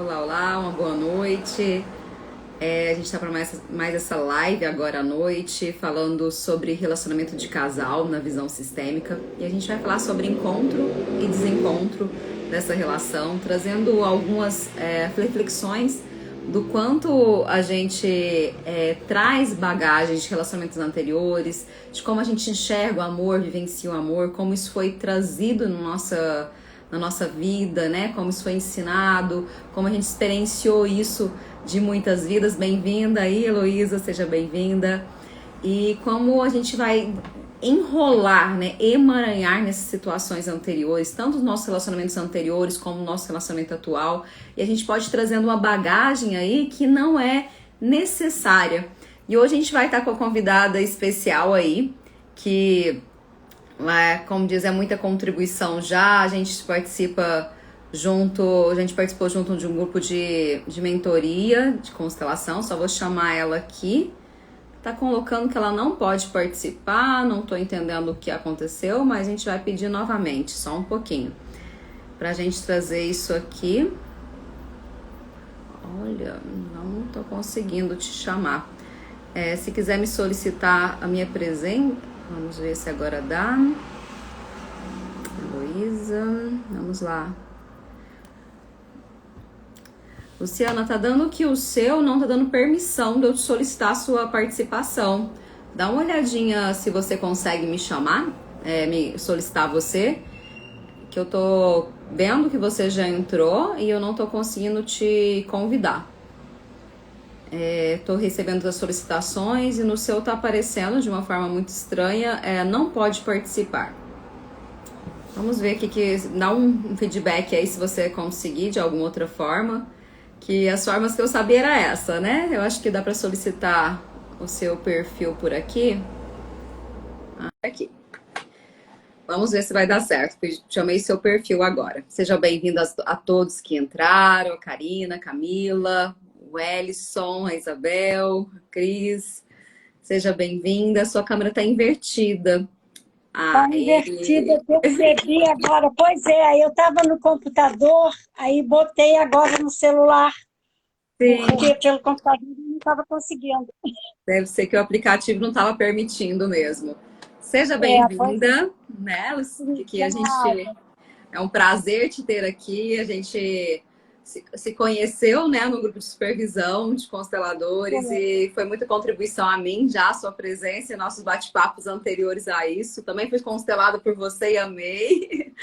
Olá, olá, uma boa noite. A gente está para mais essa live agora à noite, falando sobre relacionamento de casal na visão sistêmica. E a gente vai falar sobre encontro e desencontro dessa relação, trazendo algumas reflexões do quanto a gente traz bagagem de relacionamentos anteriores, de como a gente enxerga o amor, vivencia o amor, como isso foi trazido na nossa vida, né? Como isso foi ensinado, como a gente experienciou isso de muitas vidas. Bem-vinda aí, Heloísa, seja bem-vinda. E como a gente vai enrolar, né, emaranhar nessas situações anteriores, tanto os nossos relacionamentos anteriores como o nosso relacionamento atual, e a gente pode ir trazendo uma bagagem aí que não é necessária. E hoje a gente vai estar com a convidada especial aí, que, como diz, é muita contribuição já, a gente participa junto, a gente participou junto de um grupo de mentoria, de constelação, só vou chamar ela aqui. Tá colocando que ela não pode participar, não tô entendendo o que aconteceu, mas a gente vai pedir novamente, só um pouquinho, pra gente trazer isso aqui. Olha, não tô conseguindo te chamar. Se quiser me solicitar a minha presença, vamos ver se agora dá. Heloísa, vamos lá. Luciana, tá dando que o seu não tá dando permissão de eu te solicitar a sua participação. Dá uma olhadinha se você consegue me chamar, me solicitar você, que eu tô vendo que você já entrou e eu não tô conseguindo te convidar. Tô recebendo as solicitações e no seu tá aparecendo de uma forma muito estranha, não pode participar. Vamos ver aqui, dá um feedback aí se você conseguir de alguma outra forma. Que as formas que eu sabia era essa, né? Eu acho que dá para solicitar o seu perfil por aqui. Aqui. Vamos ver se vai dar certo. Chamei seu perfil agora. Seja bem-vindo a todos que entraram. A Karina, a Camila, o Ellison, a Isabel, a Cris. Seja bem-vinda. Sua câmera está invertida. Está invertida, eu percebi agora. Pois é, eu estava no computador, aí botei agora no celular, porque Sim, pelo computador eu não estava conseguindo. deve ser que o aplicativo não estava permitindo mesmo. Seja Pois bem-vinda, né? Que a gente obrigada. É um prazer te ter aqui. A gente se conheceu, né, no grupo de supervisão de consteladores e foi muita contribuição a mim já a sua presença e nossos bate-papos anteriores a isso. Também fui constelada por você e amei.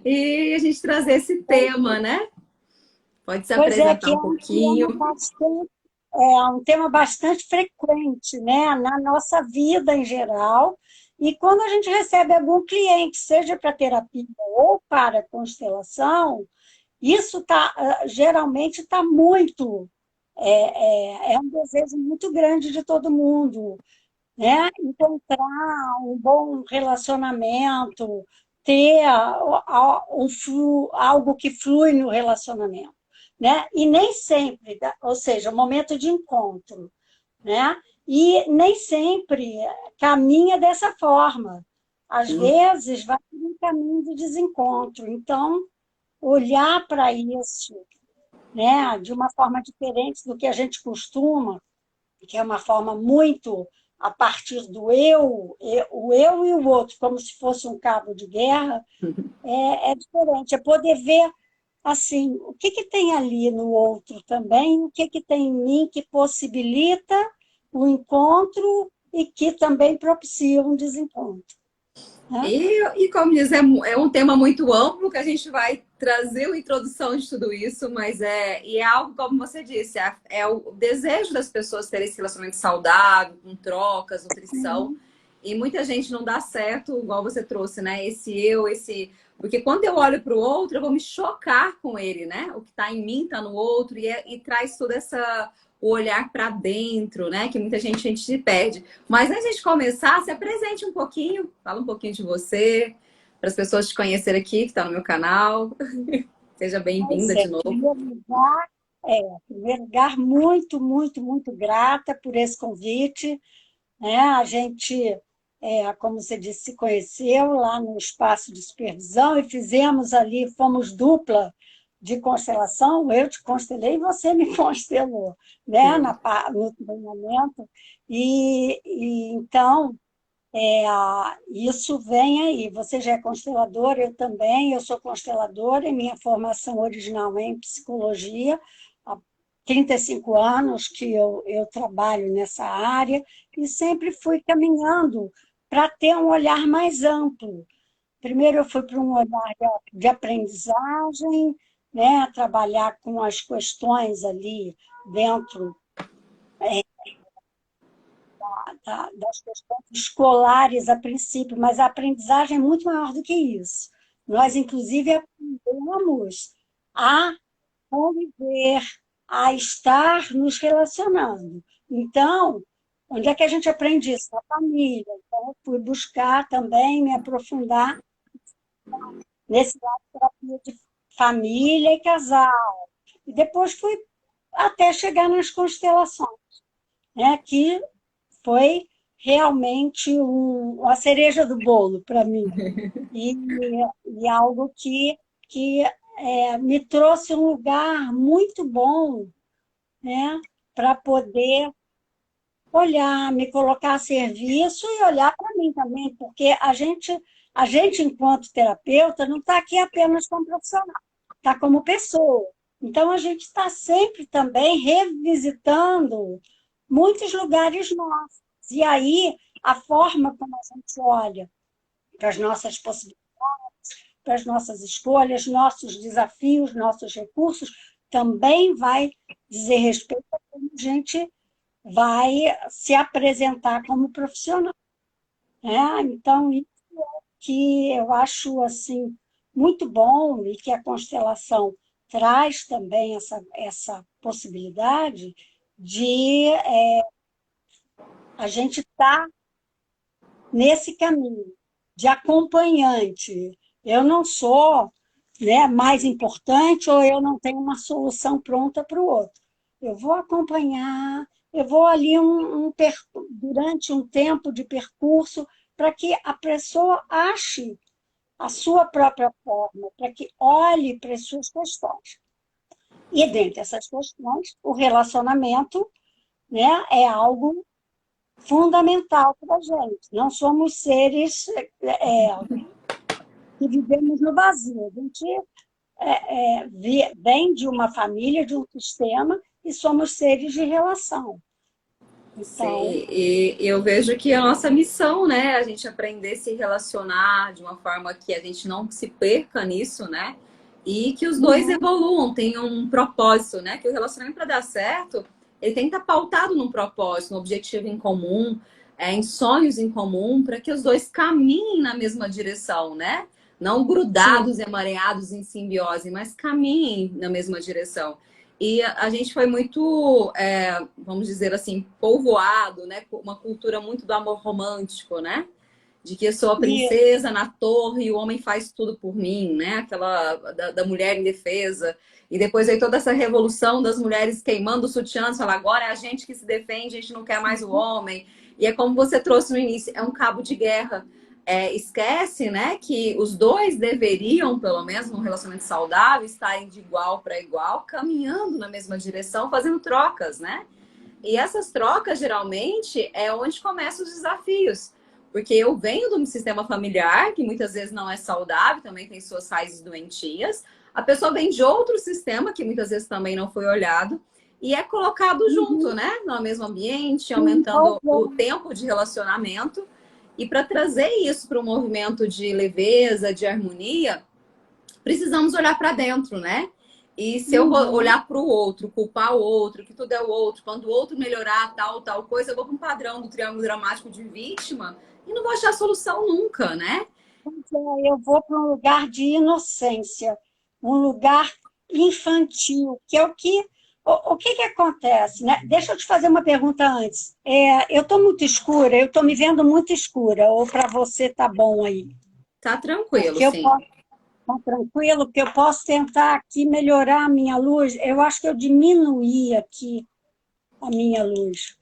E a gente trazer esse tema, né? Pode se Pois é, apresentar que é um um tema pouquinho. bastante, um tema bastante frequente, né, na nossa vida em geral. E quando a gente recebe algum cliente, seja para terapia ou para constelação, isso geralmente está muito é um desejo muito grande de todo mundo, né? Encontrar um bom relacionamento, ter algo que flui no relacionamento, né? E nem sempre, ou seja, o momento de encontro, né? E nem sempre caminha dessa forma. Às vezes vai por um caminho de desencontro. Então, olhar para isso, né, de uma forma diferente do que a gente costuma, que é uma forma muito a partir do o eu e o outro, como se fosse um cabo de guerra, é diferente. É poder ver assim, o que, que tem ali no outro também, o que, que tem em mim que possibilita o encontro e que também propicia um desencontro. Né? E como diz, é um tema muito amplo que a gente vai trazer uma introdução de tudo isso, mas é algo, como você disse, é o desejo das pessoas terem esse relacionamento saudável, com trocas, nutrição. E muita gente não dá certo, igual você trouxe, né? Porque quando eu olho para o outro, eu vou me chocar com ele, né? O que está em mim está no outro, e traz toda o olhar para dentro, né? Que muita gente se perde. Mas antes de começar, se apresente um pouquinho, fala um pouquinho de você, para as pessoas te conhecerem aqui, que está no meu canal. Seja bem-vinda Pois de é, novo. em primeiro lugar, muito, muito, muito grata por esse convite. Né? A gente, como você disse, se conheceu lá no espaço de supervisão e fizemos ali, fomos dupla de constelação, eu te constelei e você me constelou, né, Sim. no treinamento. E então, isso vem aí. Você já é consteladora, eu também. Eu sou consteladora e minha formação original é em psicologia. Há 35 anos que eu trabalho nessa área e sempre fui caminhando para ter um olhar mais amplo. Primeiro eu fui para um olhar de aprendizagem, né, trabalhar com as questões ali dentro das questões escolares a princípio, mas a aprendizagem é muito maior do que isso. Nós, inclusive, aprendemos a conviver, a estar nos relacionando. Então, onde é que a gente aprende isso? Na família. Então, eu fui buscar também me aprofundar nesse lado de terapia de família e casal. E depois fui até chegar nas constelações, né, que foi realmente a cereja do bolo para mim. E, e algo que me trouxe um lugar muito bom, né, para poder olhar, me colocar a serviço e olhar para mim também, porque a gente, enquanto terapeuta, não está aqui apenas como profissional, está como pessoa. Então, a gente está sempre também revisitando muitos lugares nossos. E aí, a forma como a gente olha para as nossas possibilidades, para as nossas escolhas, nossos desafios, nossos recursos, também vai dizer respeito a como a gente vai se apresentar como profissional, né? Então, isso que eu acho assim muito bom e que a constelação traz também essa possibilidade de a gente estar nesse caminho de acompanhante. Eu não sou, né, mais importante ou eu não tenho uma solução pronta para o outro. Eu vou acompanhar, eu vou ali durante um tempo de percurso para que a pessoa ache a sua própria forma, para que olhe para as suas questões. E dentre essas questões, o relacionamento, né, é algo fundamental para a gente. Não somos seres que vivemos no vazio. A gente vem de uma família, de um sistema, e somos seres de relação. Então, Sim, e eu vejo que é a nossa missão, né, a gente aprender a se relacionar de uma forma que a gente não se perca nisso, né? E que os dois uhum, evoluam, tenham um propósito, né? Que o relacionamento para dar certo, ele tem que estar pautado num propósito, num objetivo em comum, em sonhos em comum, para que os dois caminhem na mesma direção, né? Não sim, grudados, emaranhados em simbiose, mas caminhem na mesma direção. E a gente foi muito, vamos dizer assim, povoado, né? Uma cultura muito do amor romântico, né? De que eu sou a e, princesa na torre e o homem faz tudo por mim, né? Aquela da mulher indefesa. E depois aí toda essa revolução das mulheres queimando o sutiã, fala, agora é a gente que se defende, a gente não quer mais o homem. E é como você trouxe no início, é um cabo de guerra. Esquece, né, que os dois deveriam, pelo menos num relacionamento saudável, estarem de igual para igual, caminhando na mesma direção, fazendo trocas, né? E essas trocas, geralmente, é onde começam os desafios. Porque eu venho de um sistema familiar, que muitas vezes não é saudável, também tem suas raízes doentias. A pessoa vem de outro sistema, que muitas vezes também não foi olhado, e é colocado junto, uhum, né? No mesmo ambiente, se aumentando o envolver. tempo de relacionamento. E para trazer isso para um movimento de leveza, de harmonia, precisamos olhar para dentro, né? E se eu vou Uhum. olhar para o outro, culpar o outro, que tudo é o outro, quando o outro melhorar tal coisa, eu vou para um padrão do triângulo dramático de vítima e não vou achar solução nunca, né? Então, eu vou para um lugar de inocência, um lugar infantil, que é o que acontece, né? Deixa eu te fazer uma pergunta antes. Eu estou muito escura, eu estou me vendo muito escura, ou para você tá bom aí? Tá tranquilo, Porque eu sim. posso estar tranquilo, porque eu posso tentar aqui melhorar a minha luz. Eu acho que eu diminuí aqui a minha luz,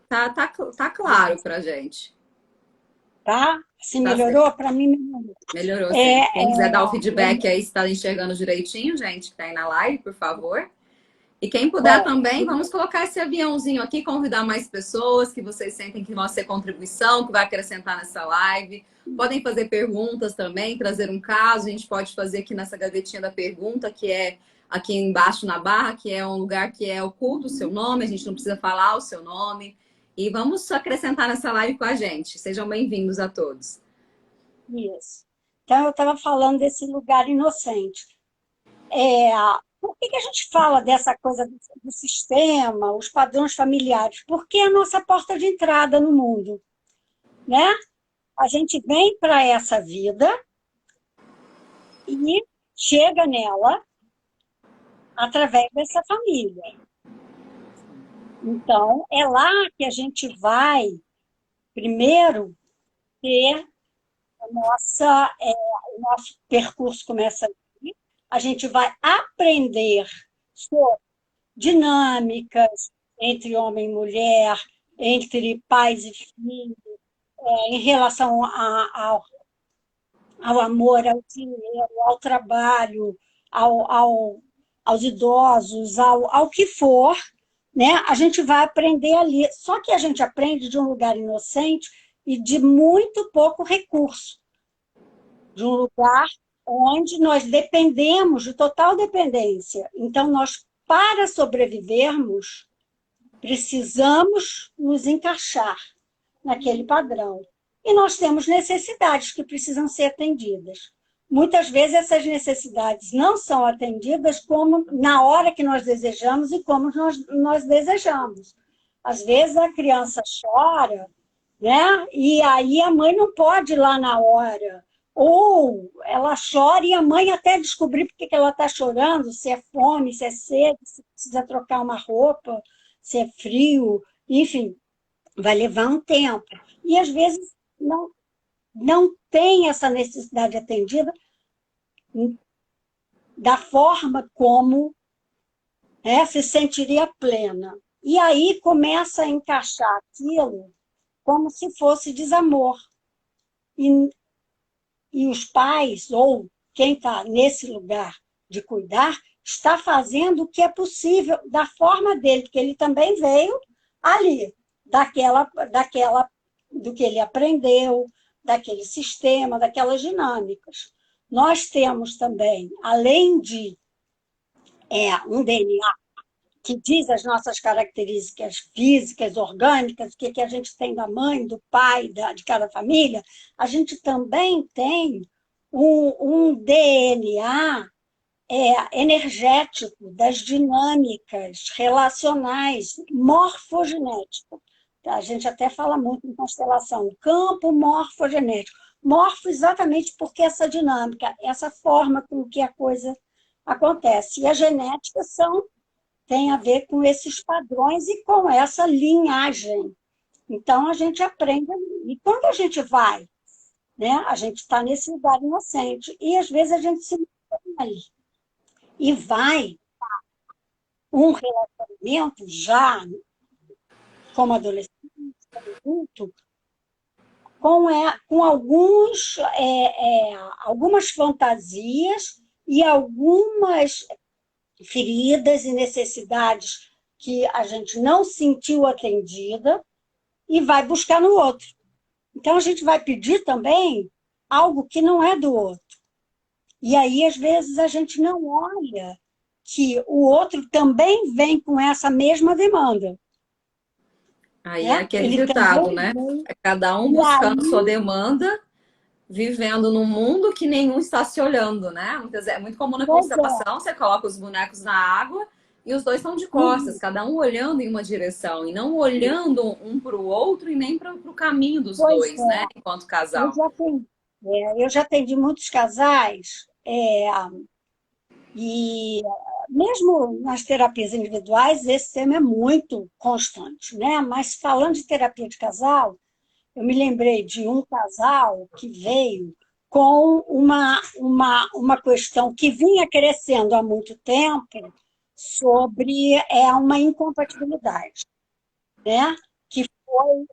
Tá claro pra gente. tá? Se Tá certo. melhorou, para mim melhorou. Melhorou, sim. É, Quem quiser dar o é, feedback aí, se está enxergando direitinho, gente, que tá aí na live, por favor. E quem puder bom, também, vamos colocar esse aviãozinho aqui, convidar mais pessoas que vocês sentem que vão ser contribuição, que vai acrescentar nessa live. Podem fazer perguntas também, trazer um caso. A gente pode fazer aqui nessa gavetinha da pergunta, que é aqui embaixo na barra, que é um lugar que é oculto o seu nome, a gente não precisa falar o seu nome. E vamos acrescentar nessa live com a gente. Sejam bem-vindos a todos. isso. Então, eu estava falando desse lugar inocente. É, por que a gente fala dessa coisa do sistema, os padrões familiares? Porque é a nossa porta de entrada no mundo, né? A gente vem para essa vida e chega nela através dessa família. Então, é lá que a gente vai, primeiro, ter o nosso percurso começa aqui, a gente vai aprender sobre dinâmicas entre homem e mulher, entre pais e filhos, em relação ao amor, ao dinheiro, ao trabalho, aos idosos, ao que for, né? A gente vai aprender ali. Só que a gente aprende de um lugar inocente e de muito pouco recurso, de um lugar onde nós dependemos de total dependência. Então, nós, para sobrevivermos, precisamos nos encaixar naquele padrão. E nós temos necessidades que precisam ser atendidas. Muitas vezes essas necessidades não são atendidas como na hora que nós desejamos e como nós desejamos. Às vezes a criança chora, né? E aí a mãe não pode ir lá na hora. Ou ela chora e a mãe até descobrir por que ela está chorando, se é fome, se é sede, se precisa trocar uma roupa, se é frio, enfim, vai levar um tempo. E às vezes não tem essa necessidade atendida da forma como, né, se sentiria plena. E aí começa a encaixar aquilo como se fosse desamor. E, e os pais, ou quem está nesse lugar de cuidar, está fazendo o que é possível da forma dele, porque ele também veio ali, do que ele aprendeu, daquele sistema, daquelas dinâmicas. Nós temos também, além de um DNA que diz as nossas características físicas, orgânicas, o que a gente tem da mãe, do pai, de cada família, a gente também tem um DNA energético das dinâmicas relacionais, morfogenético. A gente até fala muito em constelação, campo morfogenético. Morfo exatamente porque essa dinâmica, essa forma com que a coisa acontece. E a genética tem a ver com esses padrões e com essa linhagem. Então, a gente aprende. E quando a gente vai, né, a gente está nesse lugar inocente, e às vezes a gente se ali. E vai um relacionamento já como adolescente, como adulto, com algumas fantasias e algumas feridas e necessidades que a gente não sentiu atendida e vai buscar no outro. Então, a gente vai pedir também algo que não é do outro. E aí, às vezes, a gente não olha que o outro também vem com essa mesma demanda. Aí é Né? aquele Ele ditado, também né? vem. É cada um E buscando a sua aí, demanda, vivendo num mundo que nenhum está se olhando, né? Muitas vezes, é muito comum na pois é, constelação, você coloca os bonecos na água e os dois estão de costas, cada um olhando em uma direção e não olhando um para o outro e nem para o caminho dos pois dois, né? é. Enquanto Eu casal. já atendi, eu já atendi muitos casais, e mesmo nas terapias individuais, esse tema é muito constante, né? Mas falando de terapia de casal, eu me lembrei de um casal que veio com uma questão que vinha crescendo há muito tempo sobre uma incompatibilidade, né? Que foi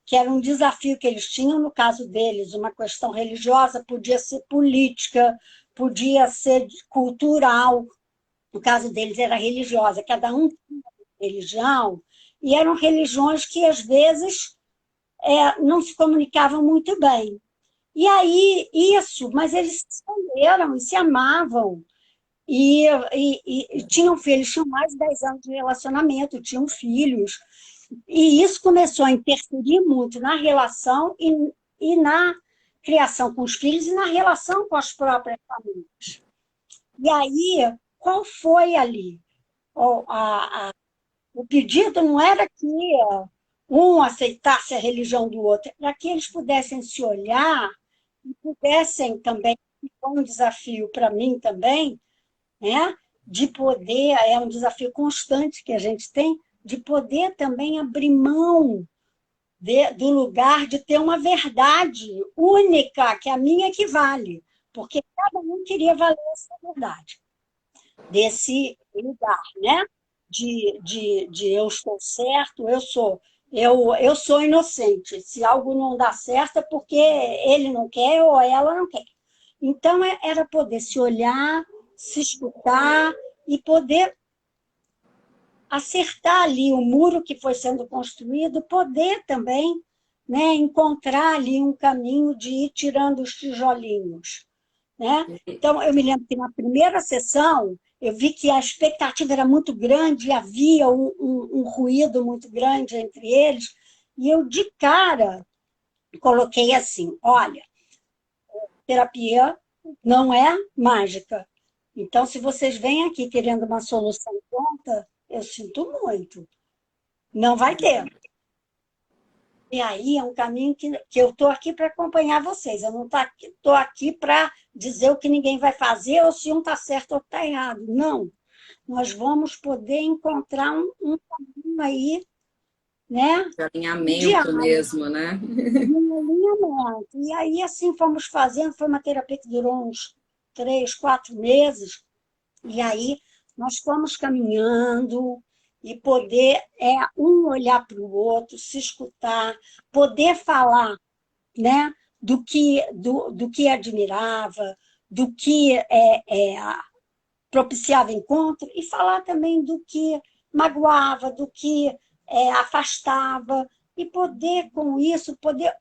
que era um desafio que eles tinham, no caso deles, uma questão religiosa, podia ser política, podia ser cultural, no caso deles era religiosa, cada um tinha uma religião, e eram religiões que às vezes não se comunicavam muito bem. E aí, isso, mas eles se escolheram e se amavam, e tinham filhos, tinham mais de 10 anos de relacionamento, tinham filhos, e isso começou a interferir muito na relação e na criação com os filhos e na relação com as próprias famílias. E aí, qual foi ali? O pedido não era que um aceitasse a religião do outro, era que eles pudessem se olhar e pudessem também, foi um desafio para mim também, né, de poder, é um desafio constante que a gente tem, de poder também abrir mão do lugar de ter uma verdade única, que é a minha que vale, porque cada um queria valer essa verdade, desse lugar, né? De eu estou certo, eu sou inocente. Se algo não dá certo é porque ele não quer ou ela não quer. Então, era poder se olhar, se escutar e poder acertar ali o muro que foi sendo construído, poder também, né, encontrar ali um caminho de ir tirando os tijolinhos, né? Então, eu me lembro que na primeira sessão, eu vi que a expectativa era muito grande, havia um ruído muito grande entre eles, e eu, de cara, coloquei assim, olha, terapia não é mágica. Então, se vocês vêm aqui querendo uma solução pronta, eu sinto muito. Não vai ter. E aí é um caminho que eu estou aqui para acompanhar vocês. Eu não estou aqui para dizer o que ninguém vai fazer ou se um está certo ou está errado. Não. Nós vamos poder encontrar um caminho aí, né? De alinhamento Diário, mesmo, né? de um alinhamento. E aí, assim, fomos fazendo. Foi uma terapia que durou uns 3, 4 meses. E aí nós fomos caminhando e poder um olhar para o outro, se escutar, poder falar, né, do que admirava, do que propiciava encontro, e falar também do que magoava, do que afastava, e poder, com isso, poder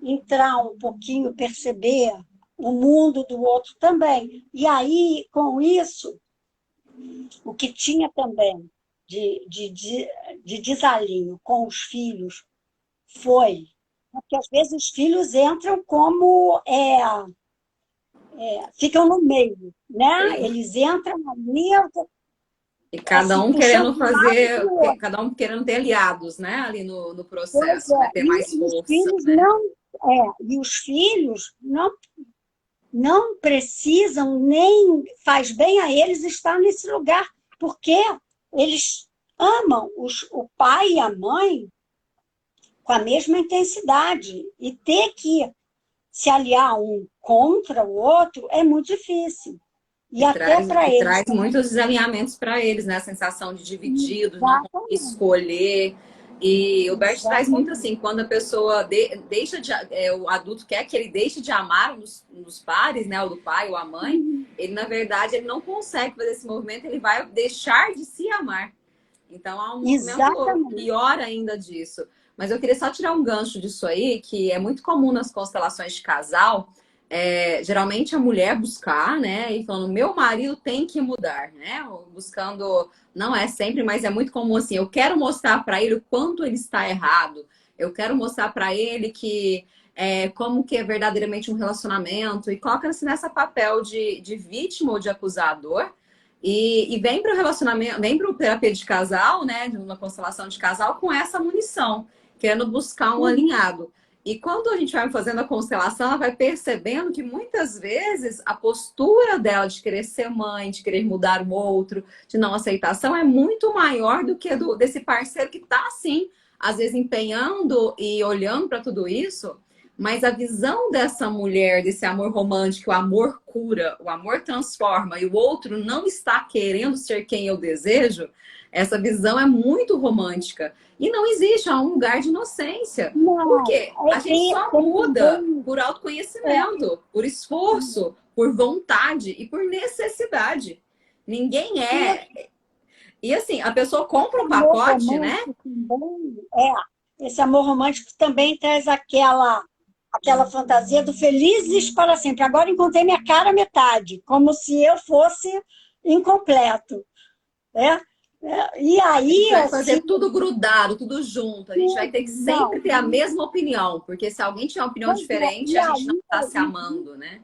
entrar um pouquinho, perceber o mundo do outro também. E aí, com isso, o que tinha também de desalinho com os filhos foi, porque às vezes os filhos entram como ficam no meio, né? Eles entram ali E cada um puxando querendo de um lado fazer, para o outro. cada um querendo ter aliados, né? Ali no Pois processo, né? é, Ter mais e os força, filhos né? não precisam, nem faz bem a eles estar nesse lugar, porque eles amam o pai e a mãe com a mesma intensidade. E ter que se aliar um contra o outro é muito difícil. E até para E eles traz também. muitos desalinhamentos para eles, né? A sensação de dividido, de não conseguir Exatamente. escolher. E o Bert traz muito Exatamente. assim, quando a pessoa deixa de. O adulto quer que ele deixe de amar um dos pares, né? O do pai ou a mãe, ele, na verdade, ele não consegue fazer esse movimento, ele vai deixar de se amar. Então há um movimento Exatamente. pior ainda disso. Mas eu queria só tirar um gancho disso aí, que é muito comum nas constelações de casal. Geralmente a mulher buscar, né? E falando, meu marido tem que mudar, né? Buscando, não é sempre, mas é muito comum assim. Eu quero mostrar para ele o quanto ele está errado. Eu quero mostrar para ele que como que é verdadeiramente um relacionamento e coloca-se nessa papel de vítima ou de acusador. E vem para o relacionamento, vem para o terapia de casal, né? De uma constelação de casal com essa munição, querendo buscar um alinhado. E quando a gente vai fazendo a constelação, ela vai percebendo que muitas vezes a postura dela de querer ser mãe, de querer mudar o outro, de não aceitação, é muito maior do que desse parceiro que está assim, às vezes empenhando e olhando para tudo isso, Mas a visão dessa mulher, desse amor romântico, o amor cura, o amor transforma, e o outro não está querendo ser quem eu desejo, essa visão é muito romântica. E não existe, é um lugar de inocência. Por Não, quê? A gente só tem muda também. por É, autoconhecimento, por esforço, por vontade e por necessidade. Ninguém e é. E assim, a pessoa compra o amor pacote, né? romântico também, esse amor romântico também traz aquela fantasia do felizes para sempre. Agora encontrei minha cara metade, como se eu fosse incompleto, né? E A gente aí, vai assim, fazer tudo grudado, tudo junto. A gente vai ter que não, sempre ter a mesma opinião, porque se alguém tiver uma opinião pois é, diferente, e a gente não aí está se amando, né?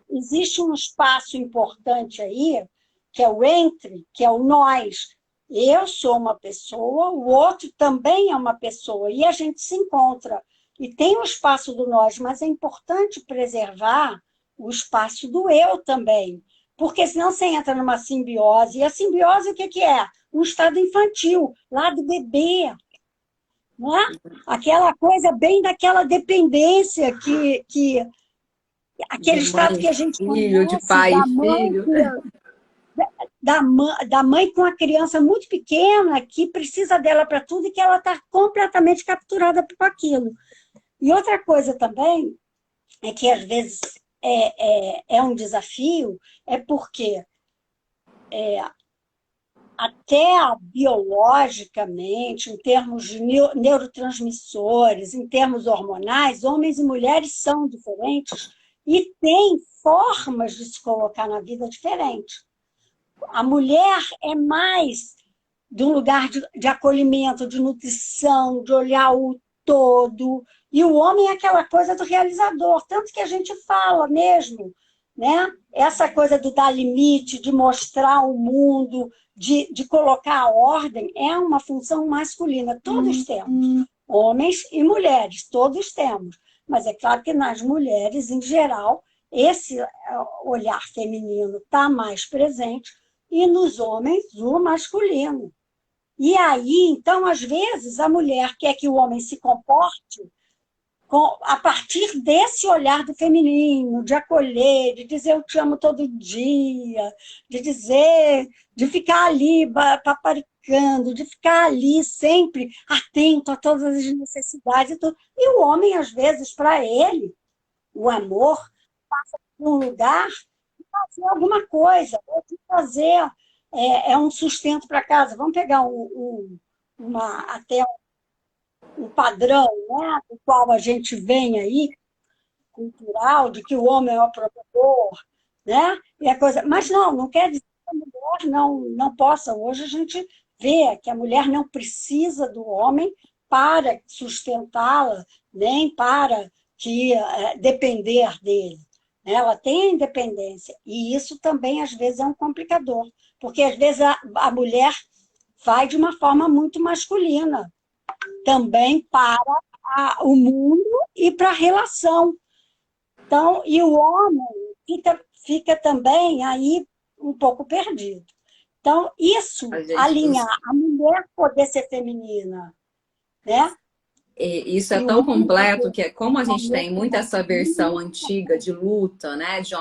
existe um espaço importante aí, que é o entre, que é o nós. Eu sou uma pessoa, o outro também é uma pessoa, e a gente se encontra. E tem o espaço do nós, mas é importante preservar o espaço do eu também, porque senão você entra numa simbiose. E a simbiose, o que que é? Um estado infantil, lá do bebê, não é? Aquela coisa bem daquela dependência De aquele estado mãe que a gente e filho, de conhece pai e filho. da mãe com a criança muito pequena que precisa dela para tudo e que ela está completamente capturada por aquilo. E outra coisa também é que às vezes é um desafio, é porque até biologicamente, em termos de neurotransmissores, em termos hormonais, homens e mulheres são diferentes e têm formas de se colocar na vida diferentes. A mulher é mais de um lugar de acolhimento, de nutrição, de olhar o todo, e o homem é aquela coisa do realizador, tanto que a gente fala mesmo, né? Essa coisa do dar limite, de mostrar o mundo, de colocar a ordem, é uma função masculina. Todos temos, homens e mulheres, todos temos. Mas é claro que nas mulheres, em geral, esse olhar feminino está mais presente, e nos homens, o masculino. E aí, então, às vezes, a mulher quer que o homem se comporte a partir desse olhar do feminino, de acolher, de dizer eu te amo todo dia, de dizer, de ficar ali paparicando, de ficar ali sempre atento a todas as necessidades e tudo. E o homem, às vezes, para ele, o amor passa por um lugar de fazer alguma coisa, ou de fazer um sustento para casa. Vamos pegar até um padrão, né, do qual a gente vem aí, cultural, de que o homem é o provedor, né? E a coisa. Mas não quer dizer que a mulher não possa. Hoje a gente vê que a mulher não precisa do homem para sustentá-la, nem para depender dele. Ela tem a independência. E isso também, às vezes, é um complicador. Porque, às vezes, a mulher vai de uma forma muito masculina também para o mundo e para a relação. Então, e o homem fica também aí um pouco perdido. Então, isso, A gente, alinhar a mulher poder ser feminina, né? e isso é E o tão homem completo poder que como a gente ser tem muito essa versão masculino, antiga de luta, né? De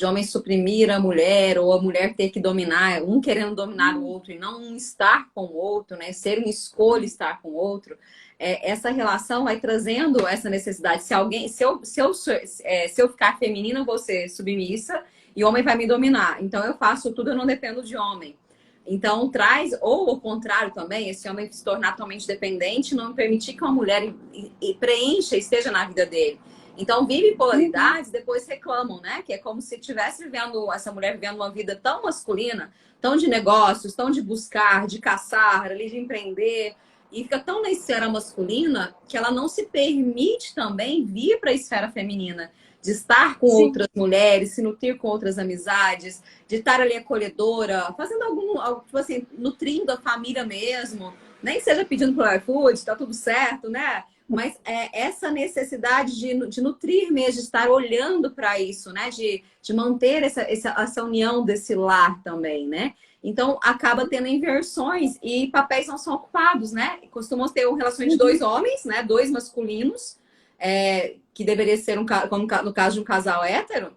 homem suprimir a mulher, ou a mulher ter que dominar, um querendo dominar o outro e não um estar com o outro, né? Ser uma escolha estar com o outro. Essa relação vai trazendo essa necessidade. Se eu ficar feminina, eu vou ser submissa e o homem vai me dominar. Então eu faço tudo, eu não dependo de homem. Então, traz, ou o contrário também, esse homem se tornar totalmente dependente, não permitir que uma mulher preencha, esteja na vida dele. Então, vive polaridades, depois reclamam, né? Que é como se estivesse vivendo, essa mulher vivendo uma vida tão masculina, tão de negócios, tão de buscar, de caçar, ali de empreender, e fica tão na esfera masculina que ela não se permite também vir para a esfera feminina, de estar com sim, outras mulheres, se nutrir com outras amizades, de estar ali acolhedora, fazendo tipo assim, nutrindo a família mesmo, nem seja pedindo pro iFood, tá tudo certo, né? Mas essa necessidade de nutrir mesmo, de estar olhando para isso, né? De manter essa união desse lar também, né? Então, acaba tendo inversões e papéis não são ocupados, né? Costumam ter relações de dois homens, né? Dois masculinos, que deveria ser como no caso de um casal hétero,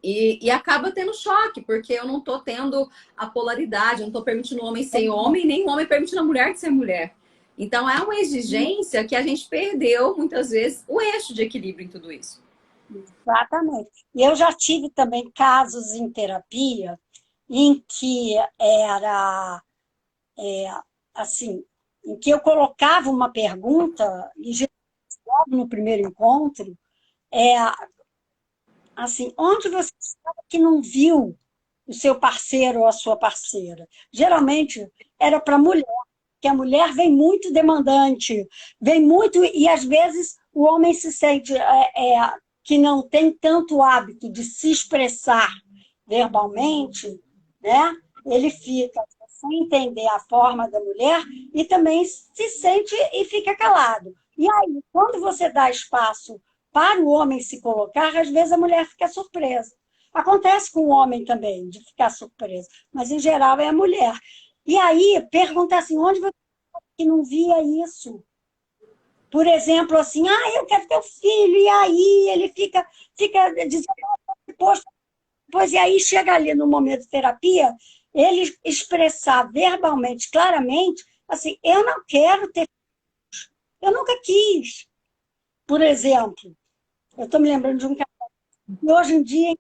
e acaba tendo choque, porque eu não tô tendo a polaridade, eu não tô permitindo o homem ser homem, nem o homem permitindo a mulher ser mulher. Então é uma exigência que a gente perdeu, muitas vezes, o eixo de equilíbrio em tudo isso. Exatamente. E eu já tive também casos em terapia em que era assim, em que eu colocava uma pergunta, e geralmente logo no primeiro encontro, é assim, onde você estava que não viu o seu parceiro ou a sua parceira? Geralmente era para a mulher, que a mulher vem muito demandante, vem muito, e às vezes o homem se sente que não tem tanto hábito de se expressar verbalmente, né? Ele fica sem entender a forma da mulher e também se sente e fica calado. E aí, quando você dá espaço para o homem se colocar, às vezes a mulher fica surpresa. Acontece com o homem também, de ficar surpreso, mas em geral é a mulher. E aí, pergunta assim, onde você que não via isso? Por exemplo, assim, eu quero ter um filho, e aí ele fica dizendo, pois, e aí chega ali no momento de terapia, ele expressar verbalmente, claramente, assim, eu não quero ter, eu nunca quis. Por exemplo, eu estou me lembrando de um cara que hoje em dia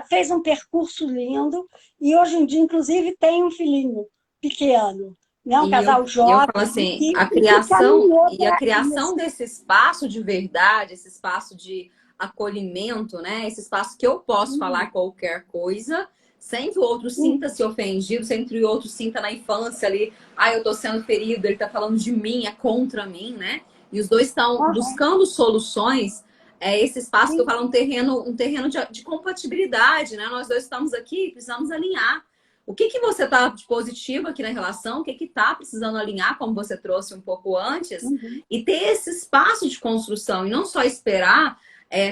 fez um percurso lindo, e hoje em dia, inclusive, tem um filhinho pequeno, né? Um casal E eu jovem, falo assim, que caminhou a para criação isso. desse espaço de verdade, esse espaço de acolhimento, né? Esse espaço que eu posso falar qualquer coisa, sem que o outro sinta-se ofendido, sem que o outro sinta na infância ali, eu tô sendo ferido, ele tá falando de mim, é contra mim, né? E os dois estão Uhum, buscando soluções. Esse espaço que eu sim, falo, um terreno de compatibilidade, né? Nós dois estamos aqui, precisamos alinhar. O que você está de positivo aqui na relação? O que está precisando alinhar, como você trouxe um pouco antes? uhum, E ter esse espaço de construção e não só esperar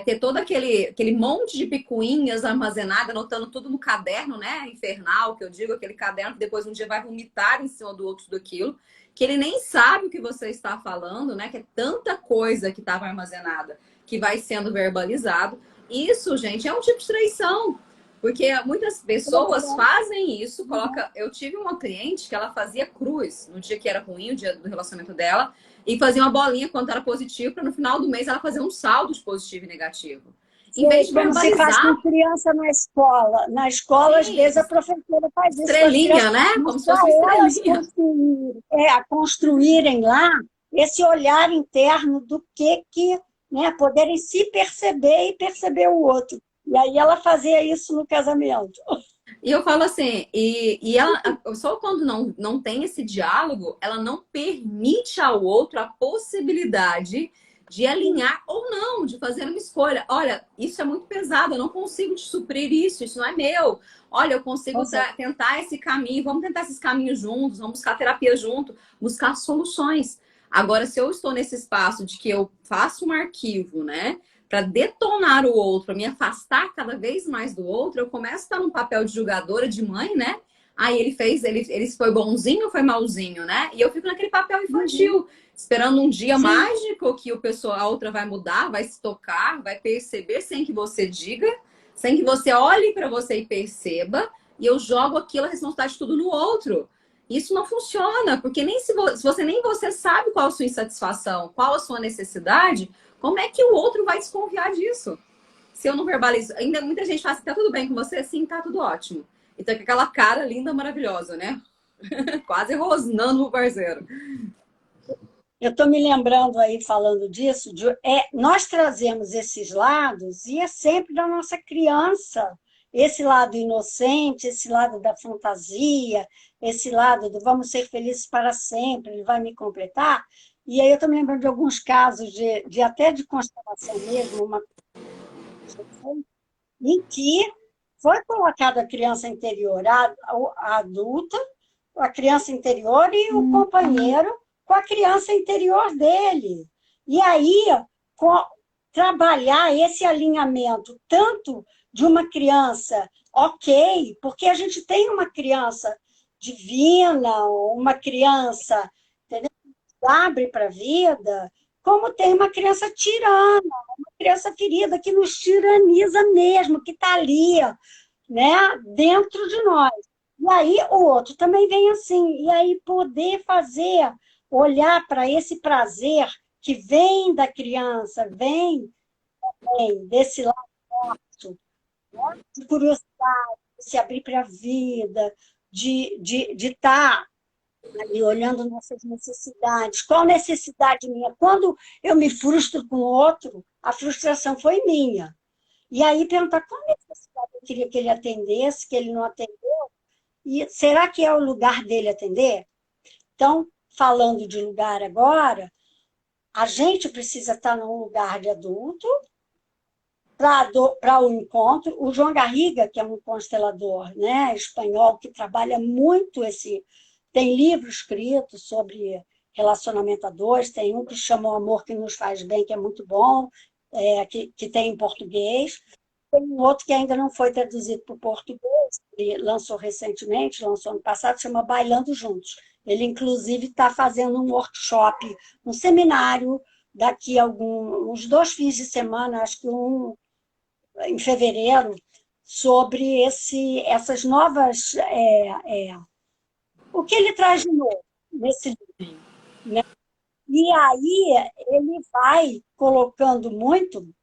ter todo aquele monte de picuinhas armazenadas, anotando tudo no caderno, né? Infernal, que eu digo, aquele caderno que depois um dia vai vomitar em cima do outro daquilo, que ele nem sabe o que você está falando, né? Que é tanta coisa que estava armazenada que vai sendo verbalizado. Isso, gente, é um tipo de traição. Porque muitas pessoas fazem isso, Eu tive uma cliente que ela fazia cruz no dia que era ruim, o dia do relacionamento dela, e fazia uma bolinha quando era positivo, para no final do mês ela fazer um saldo de positivo e negativo. Em vez de como se faz com verbalizar, criança na escola. Na escola, às sim, vezes, a professora faz isso com as crianças, estrelinha, né? mas Como se para fosse uma elas estrelinha. construírem lá esse olhar interno do que né, poderem se perceber e perceber o outro. E aí ela fazia isso no casamento. E eu falo assim, e ela, só quando não tem esse diálogo, ela não permite ao outro a possibilidade de alinhar ou não, de fazer uma escolha. Olha, isso é muito pesado, eu não consigo te suprir isso não é meu. Olha, eu consigo tentar esse caminho, vamos tentar esses caminhos juntos, vamos buscar terapia junto, buscar soluções. Agora, se eu estou nesse espaço de que eu faço um arquivo, né? Para detonar o outro, para me afastar cada vez mais do outro, eu começo a estar num papel de julgadora, de mãe, né? Aí ele foi bonzinho ou foi malzinho, né? E eu fico naquele papel infantil, esperando um dia Sim. mágico que a outra vai mudar, vai se tocar, vai perceber sem que você diga, sem que você olhe para você e perceba, e eu jogo aquilo, a responsabilidade de tudo no outro. Isso não funciona, porque nem se você nem você sabe qual a sua insatisfação, qual a sua necessidade, como é que o outro vai desconfiar disso? Se eu não verbalizo. Ainda muita gente fala assim, tá tudo bem com você? Sim, tá tudo ótimo. E tá com aquela cara linda, maravilhosa, né? Quase rosnando o parceiro. Eu estou me lembrando aí, falando disso, nós trazemos esses lados e é sempre da nossa criança. Esse lado inocente, esse lado da fantasia, esse lado do vamos ser felizes para sempre, ele vai me completar. E aí eu estou me lembrando de alguns casos até de constelação mesmo, em que foi colocada a criança interior, a adulta, a criança interior e o companheiro com a criança interior dele. E aí, trabalhar esse alinhamento, tanto de uma criança, ok, porque a gente tem uma criança divina, uma criança, entendeu? Que abre para a vida, como tem uma criança tirana, uma criança ferida que nos tiraniza mesmo, que está ali, né, dentro de nós. E aí o outro também vem assim. E aí poder fazer, olhar para esse prazer que vem da criança, vem desse lado de curiosidade, de se abrir para a vida, de estar ali olhando nossas necessidades. Qual necessidade minha? Quando eu me frustro com o outro, a frustração foi minha. E aí perguntar qual necessidade eu queria que ele atendesse, que ele não atendeu, e será que é o lugar dele atender? Então, falando de lugar agora, a gente precisa estar num lugar de adulto para o encontro. O João Garriga, que é um constelador, né, espanhol, que trabalha muito esse. Tem livro escrito sobre relacionamento a dois, tem um que chama O Amor que Nos Faz Bem, que é muito bom, que tem em português. Tem um outro que ainda não foi traduzido para o português, ele lançou recentemente, lançou ano passado, chama Bailando Juntos. Ele, inclusive, está fazendo um workshop, um seminário, daqui a uns 2 fins de semana, acho que um em fevereiro, sobre essas novas. O que ele traz de novo nesse livro. Né? E aí ele vai colocando muito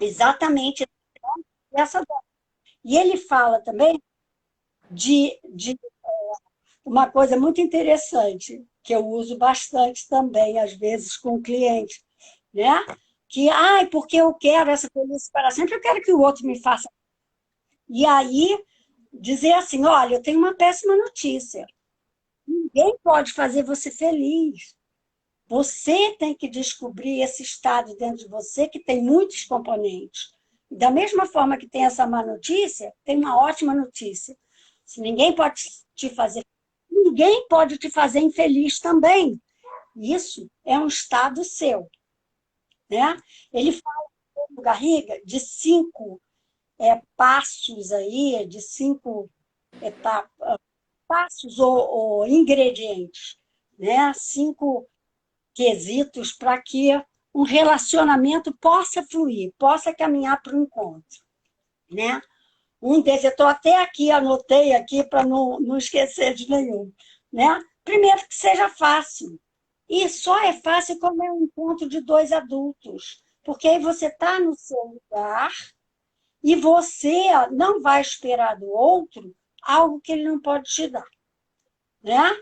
exatamente essa. E ele fala também de uma coisa muito interessante, que eu uso bastante também, às vezes, com o cliente, né? Que, porque eu quero essa felicidade para sempre, eu quero que o outro me faça. E aí, dizer assim, olha, eu tenho uma péssima notícia. Ninguém pode fazer você feliz. Você tem que descobrir esse estado dentro de você que tem muitos componentes. Da mesma forma que tem essa má notícia, tem uma ótima notícia. Se ninguém pode te fazer, ninguém pode te fazer infeliz também. Isso é um estado seu. Né? Ele fala no Garriga de 5 passos aí, de 5 passos ou ingredientes, né? 5 quesitos para que um relacionamento possa fluir, possa caminhar para o encontro. Né? Um desses, eu estou até aqui, anotei aqui para não esquecer de nenhum. Né? Primeiro, que seja fácil. E só é fácil quando é um encontro de 2 adultos, porque aí você está no seu lugar e você não vai esperar do outro algo que ele não pode te dar. Né?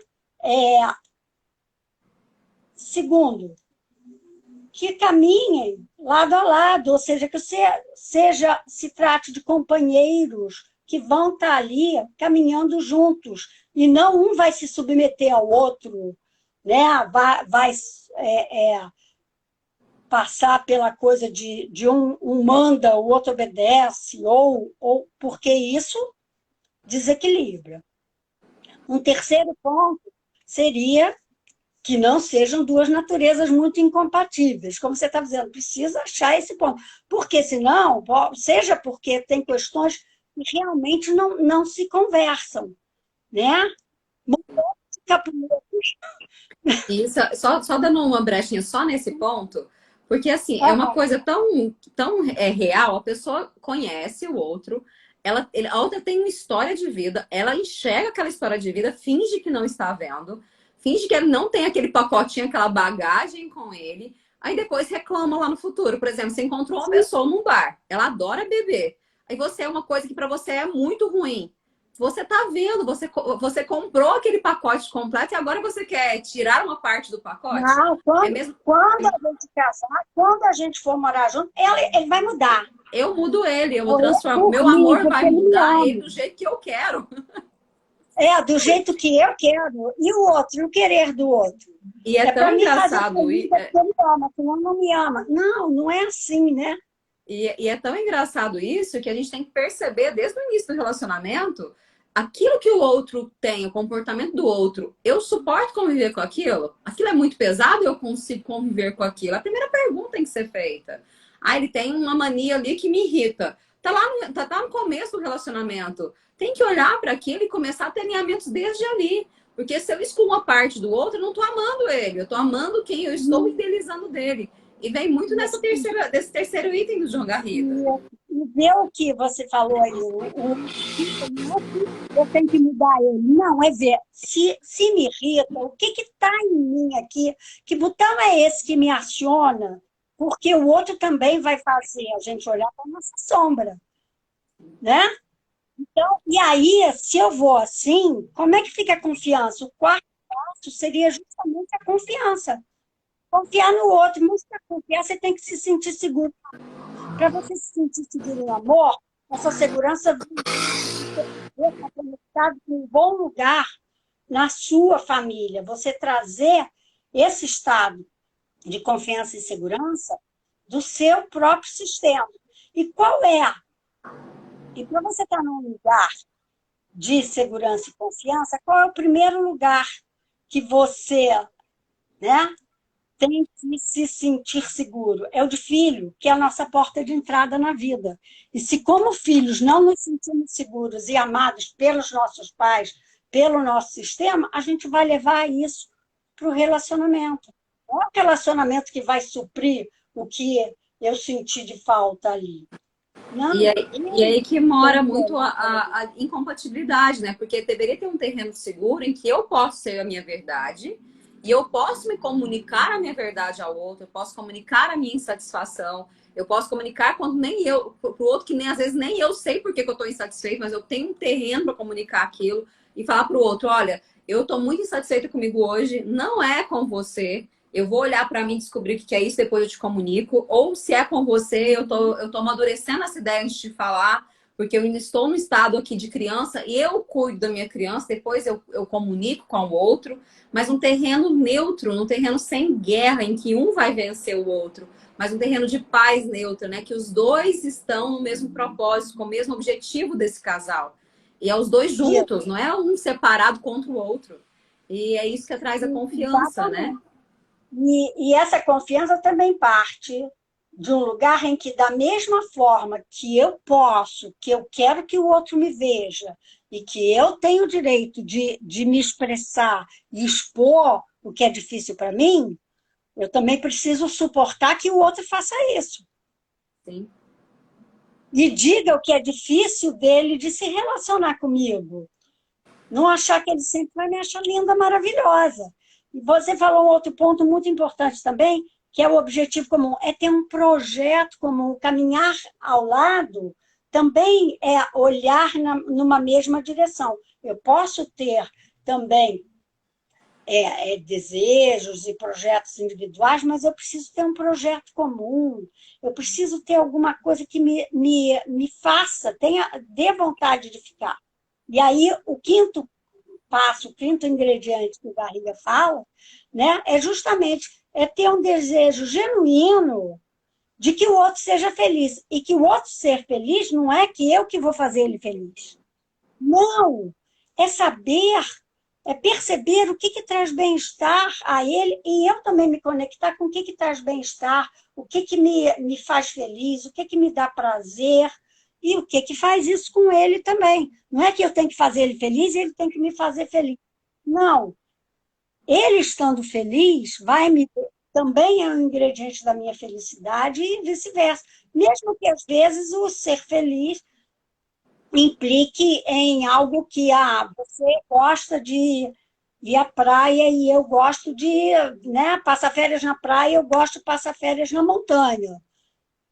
Segundo, que caminhem lado a lado, ou seja, que se trate de companheiros que vão estar ali caminhando juntos, e não um vai se submeter ao outro, né? vai passar pela coisa de um manda, o outro obedece, ou porque isso desequilibra. Um terceiro ponto seria que não sejam 2 naturezas muito incompatíveis. Como você está dizendo, precisa achar esse ponto. Porque senão, seja porque tem questões que realmente não se conversam. Né? Isso, só dando uma brechinha só nesse ponto, porque assim, é uma coisa tão real, a pessoa conhece o outro, a outra tem uma história de vida, ela enxerga aquela história de vida, finge que não está vendo, finge que ele não tem aquele pacotinho, aquela bagagem com ele, aí depois reclama lá no futuro. Por exemplo, você encontrou uma pessoa num bar, ela adora beber, aí você é uma coisa que para você é muito ruim. Você tá vendo, você comprou aquele pacote completo e agora você quer tirar uma parte do pacote? Não, quando a gente casar, quando a gente for morar junto, ele vai mudar. Eu mudo ele, eu vou transformar. Meu amor vai mudar ele do jeito que eu quero. Do jeito que eu quero. E o outro, o querer do outro. E é tão engraçado isso. Ele ama, senão não me ama. Não é assim, né? E é tão engraçado isso que a gente tem que perceber desde o início do relacionamento aquilo que o outro tem, o comportamento do outro. Eu suporto conviver com aquilo? Aquilo é muito pesado, eu consigo conviver com aquilo? A primeira pergunta tem que ser feita. Ele tem uma mania ali que me irrita. Tá no começo do relacionamento. Tem que olhar para aquilo e começar a ter alinhamentos desde ali. Porque se eu excluo uma parte do outro, eu não tô amando ele, eu tô amando quem eu estou idealizando dele. E vem muito desse terceiro item do João Garrido. E ver o que você falou aí, não é que eu tenho que mudar ele, não, é ver se me irrita, o que está em mim aqui, que botão é esse que me aciona, porque o outro também vai fazer a gente olhar para a nossa sombra, né? Então, e aí, se eu vou assim, como é que fica a confiança? O quarto passo seria justamente a confiança. Confiar no outro, mas para confiar você tem que se sentir seguro. Para você se sentir seguro no amor, essa segurança está conectada com um bom lugar na sua família. Você trazer esse estado de confiança e segurança do seu próprio sistema. E qual é? E para você estar num lugar de segurança e confiança, qual é o primeiro lugar que você, né, tem que se sentir seguro? É o de filho, que é a nossa porta de entrada na vida. E se, como filhos, não nos sentimos seguros e amados pelos nossos pais, pelo nosso sistema, a gente vai levar isso para o relacionamento. Não é o relacionamento que vai suprir o que eu senti de falta ali. Não, E aí que mora muito a incompatibilidade, né? Porque deveria ter um terreno seguro em que eu posso ser a minha verdade e eu posso me comunicar a minha verdade ao outro, eu posso comunicar a minha insatisfação, eu posso comunicar quando nem eu, pro outro que nem às vezes nem eu sei por que eu tô insatisfeito, mas eu tenho um terreno para comunicar aquilo e falar pro outro, olha, eu tô muito insatisfeita comigo hoje, não é com você. Eu vou olhar para mim e descobrir o que é isso, depois eu te comunico. Ou se é com você, eu tô amadurecendo essa ideia antes de falar, porque eu ainda estou no estado aqui de criança e eu cuido da minha criança, depois eu comunico com o outro, mas um terreno neutro, um terreno sem guerra, em que um vai vencer o outro, mas um terreno de paz neutro, né? Que os dois estão no mesmo propósito, com o mesmo objetivo desse casal. E é os dois juntos, não é um separado contra o outro. E é isso que traz a confiança, né? exatamente. E essa confiança também parte de um lugar em que, da mesma forma que eu posso, que eu quero que o outro me veja, e que eu tenho o direito de me expressar e expor o que é difícil para mim, eu também preciso suportar que o outro faça isso. Sim. E diga o que é difícil dele de se relacionar comigo. Não achar que ele sempre vai me achar linda, maravilhosa. E você falou um outro ponto muito importante também, que é o objetivo comum, é ter um projeto comum, caminhar ao lado também é olhar numa mesma direção. Eu posso ter também desejos e projetos individuais, mas eu preciso ter um projeto comum, eu preciso ter alguma coisa que me faça, dê vontade de ficar. E aí, o quinto passo, o quinto ingrediente que o Garriga fala, né, é justamente ter um desejo genuíno de que o outro seja feliz. E que o outro ser feliz não é que eu que vou fazer ele feliz. Não! É saber, é perceber o que traz bem-estar a ele e eu também me conectar com o que traz bem-estar, o que me faz feliz, o que me dá prazer e o que faz isso com ele também. Não é que eu tenho que fazer ele feliz e ele tem que me fazer feliz. Não. Ele estando feliz também é um ingrediente da minha felicidade e vice-versa. Mesmo que às vezes o ser feliz implique em algo que você gosta de ir à praia e eu gosto de, né, passar férias na praia, eu gosto de passar férias na montanha.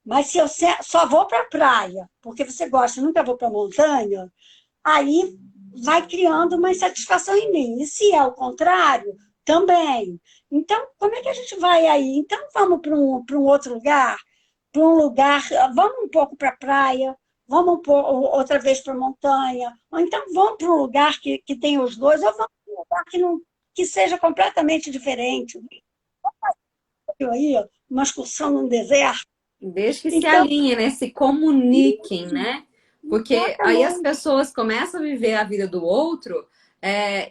Mas se eu só vou para a praia, porque você gosta, nunca vou para a montanha, aí vai criando uma insatisfação em mim. E se é o contrário, também. Então, como é que a gente vai aí? Então, vamos para um outro lugar? Para um lugar, vamos um pouco para a praia, vamos outra vez para a montanha, ou então vamos para um lugar que tem os dois, ou vamos para um lugar que seja completamente diferente. Aí, uma excursão num deserto. Desde que se Então, alinhem, né? Se comuniquem, né? Porque aí as exatamente. pessoas começam a viver a vida do outro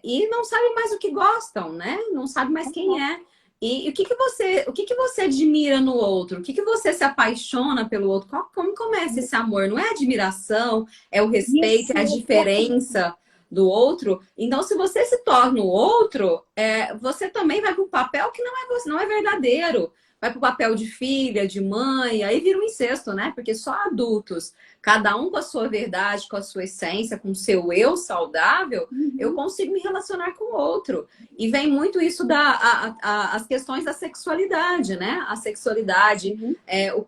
e não sabem mais o que gostam, né? Não sabem mais quem é. E o que que você admira no outro? O que que você se apaixona pelo outro? Como começa esse amor? Não é admiração, é o respeito, Isso, é a diferença, do outro. Então, se você se torna o outro, você também vai para um papel que não é você, não é verdadeiro. Vai para o papel de filha, de mãe, aí vira um incesto, né? Porque só adultos, cada um com a sua verdade, com a sua essência, com o seu eu saudável, eu consigo me relacionar com o outro. E vem muito isso as questões da sexualidade, né? A sexualidade,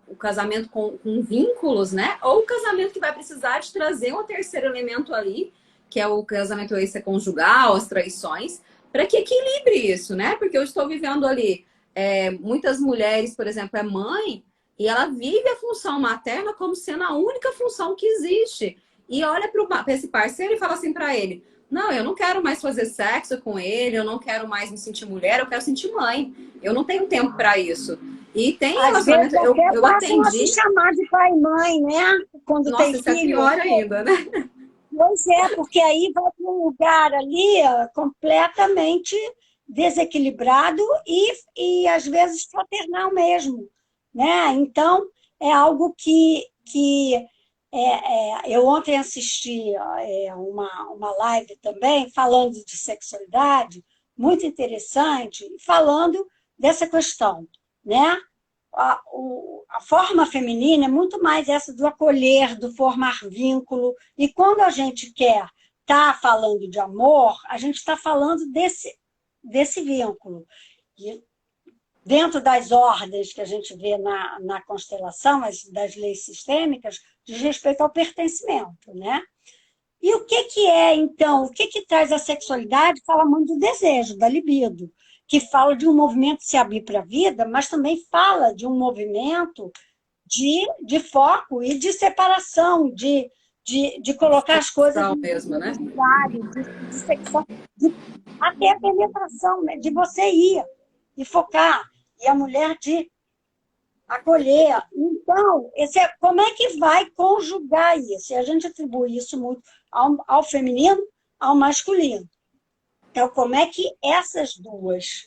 o casamento com vínculos, né? Ou o casamento que vai precisar de trazer um terceiro elemento ali, que é o casamento extraconjugal, as traições, para que equilibre isso, né? Porque eu estou vivendo ali. Muitas mulheres, por exemplo, é mãe e ela vive a função materna como sendo a única função que existe. E olha para esse parceiro e fala assim para ele: não, eu não quero mais fazer sexo com ele, eu não quero mais me sentir mulher, eu quero sentir mãe. Eu não tenho tempo para isso. E tem Às vezes relacionamento, até eu passam a se atendi. chamar de pai e mãe, né? Quando tem Nossa, isso é filho. pior ainda, né? Pois é, porque aí vai para um lugar ali completamente desequilibrado e às vezes fraternal mesmo, né? Então, é algo eu ontem assisti uma live também falando de sexualidade, muito interessante, falando dessa questão, né? A forma feminina é muito mais essa do acolher, do formar vínculo. E quando a gente quer estar falando de amor, a gente está falando desse vínculo. E dentro das ordens que a gente vê na constelação, das leis sistêmicas, diz respeito ao pertencimento, né? E o que é, então, o que traz a sexualidade? Fala muito do desejo, da libido, que fala de um movimento de se abrir para a vida, mas também fala de um movimento de foco e de separação, de colocar as coisas Sexual no mesmo, né? lugar, de sexual, até a penetração, né? De você ir e focar, e a mulher de acolher. Então, como é que vai conjugar isso? E a gente atribui isso muito ao feminino, ao masculino. Então, como é que essas duas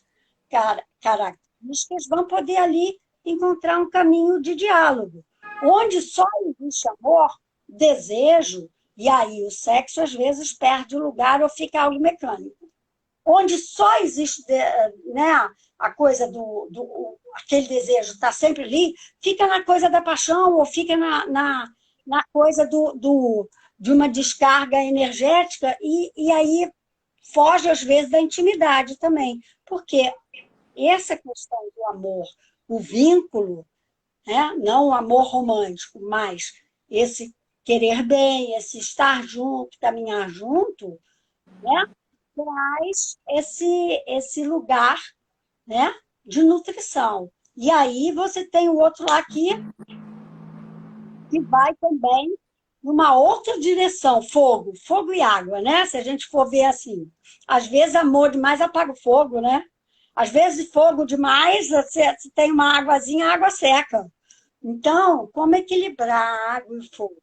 características vão poder ali encontrar um caminho de diálogo, onde só existe amor, desejo, e aí o sexo às vezes perde o lugar ou fica algo mecânico. Onde só existe, né, a coisa aquele desejo está sempre ali, fica na coisa da paixão ou fica na coisa de uma descarga energética e aí foge às vezes da intimidade também, porque essa questão do amor, o vínculo, né, não o amor romântico, mas esse querer bem, esse estar junto, caminhar junto, né, traz esse lugar, né, de nutrição. E aí você tem o outro lá aqui, que vai também numa outra direção, fogo e água, né? Se a gente for ver assim. Às vezes amor demais apaga o fogo, né? Às vezes fogo demais, você tem uma águazinha, a água seca. Então, como equilibrar água e fogo?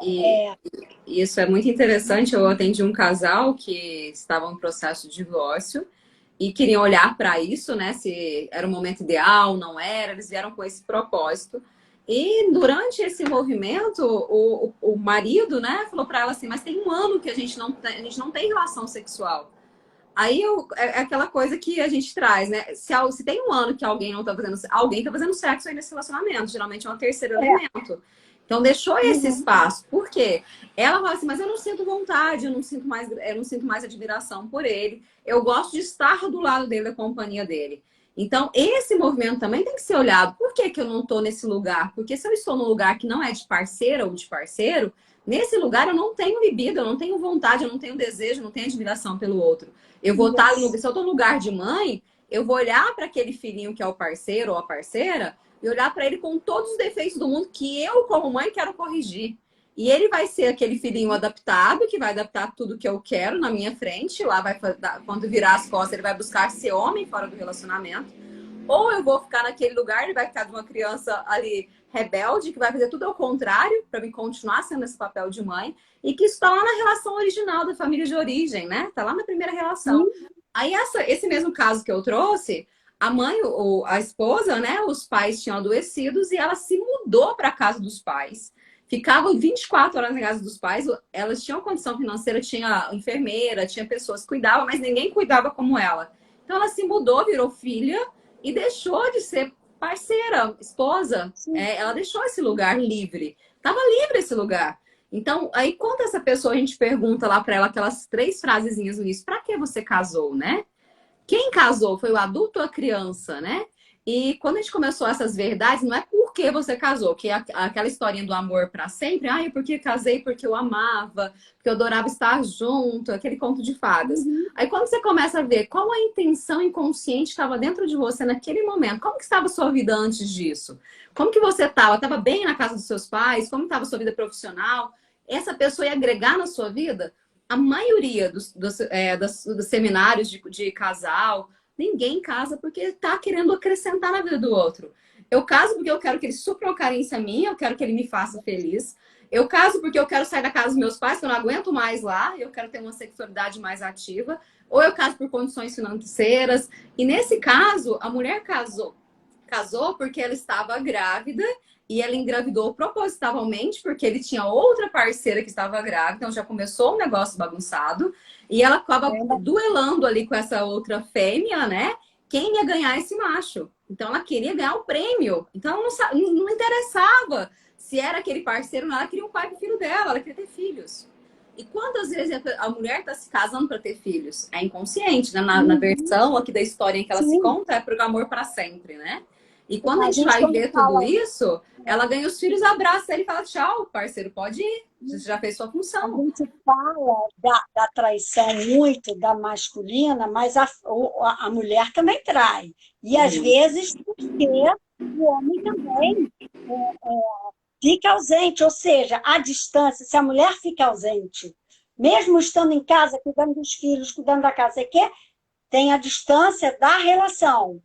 E isso é muito interessante. Eu atendi um casal que estava em processo de divórcio e queriam olhar para isso, né? Se era o momento ideal, não era. Eles vieram com esse propósito. E durante esse movimento, o marido, né, falou para ela assim: mas tem um ano que a gente não tem relação sexual. Aí é aquela coisa que a gente traz, né? Se tem um ano que alguém não tá fazendo, alguém tá fazendo sexo aí nesse relacionamento, geralmente é um terceiro elemento. Então deixou esse espaço. Por quê? Ela fala assim: mas eu não sinto vontade, eu não sinto mais admiração por ele. Eu gosto de estar do lado dele, da companhia dele. Então, esse movimento também tem que ser olhado. Por que eu não estou nesse lugar? Porque se eu estou num lugar que não é de parceira ou de parceiro, nesse lugar eu não tenho libido, eu não tenho vontade, eu não tenho desejo, eu não tenho admiração pelo outro. Eu vou estar, se eu estou no lugar de mãe, eu vou olhar para aquele filhinho que é o parceiro ou a parceira e olhar para ele com todos os defeitos do mundo que eu, como mãe, quero corrigir. E ele vai ser aquele filhinho adaptado, que vai adaptar tudo que eu quero na minha frente. Lá quando virar as costas, ele vai buscar ser homem fora do relacionamento. Ou eu vou ficar naquele lugar, ele vai ficar de uma criança ali rebelde, que vai fazer tudo ao contrário, para mim continuar sendo esse papel de mãe, e que está lá na relação original da família de origem, né? Está lá na primeira relação. Aí esse mesmo caso que eu trouxe, a mãe, a esposa, né? Os pais tinham adoecidos e ela se mudou para a casa dos pais. ficavam 24 horas na casa dos pais, elas tinham condição financeira, tinha enfermeira, tinha pessoas que cuidavam, mas ninguém cuidava como ela. Então ela se mudou, virou filha e deixou de ser parceira, esposa. Ela deixou esse lugar livre. Tava livre esse lugar. Então, aí quando essa pessoa a gente pergunta lá para ela aquelas 3 frasezinhas no início, para que você casou, né? Quem casou foi o adulto ou a criança, né? E quando a gente começou essas verdades, não é porque você casou, que é aquela historinha do amor para sempre. Ah, é porque casei porque eu amava, porque eu adorava estar junto, aquele conto de fadas. Aí quando você começa a ver qual a intenção inconsciente estava dentro de você naquele momento, como que estava a sua vida antes disso? Como que você estava? Estava bem na casa dos seus pais? Como estava a sua vida profissional? Essa pessoa ia agregar na sua vida? A maioria dos seminários de casal, ninguém casa porque está querendo acrescentar na vida do outro. Eu caso porque eu quero que ele supra uma carência minha, eu quero que ele me faça feliz. Eu caso porque eu quero sair da casa dos meus pais, que eu não aguento mais lá, eu quero ter uma sexualidade mais ativa. Ou eu caso por condições financeiras. E nesse caso, a mulher casou porque ela estava grávida e ela engravidou propositalmente porque ele tinha outra parceira que estava grávida, então já começou um negócio bagunçado e ela acaba duelando ali com essa outra fêmea, né? Quem ia ganhar esse macho? Então ela queria ganhar o prêmio. Então não interessava se era aquele parceiro, não. Ela queria um pai pro filho dela, ela queria ter filhos. E quantas vezes a mulher está se casando para ter filhos? É inconsciente, né? Na versão aqui da história em que ela se conta, é por amor para sempre, né? E quando a gente vai ver tudo isso, ela ganha os filhos, abraça ele e fala: tchau, parceiro, pode ir. Você já fez sua função. A gente fala da traição muito da masculina, mas a mulher também trai. E às vezes porque o homem também fica ausente, ou seja, à distância, se a mulher fica ausente, mesmo estando em casa, cuidando dos filhos, cuidando da casa, tem a distância da relação.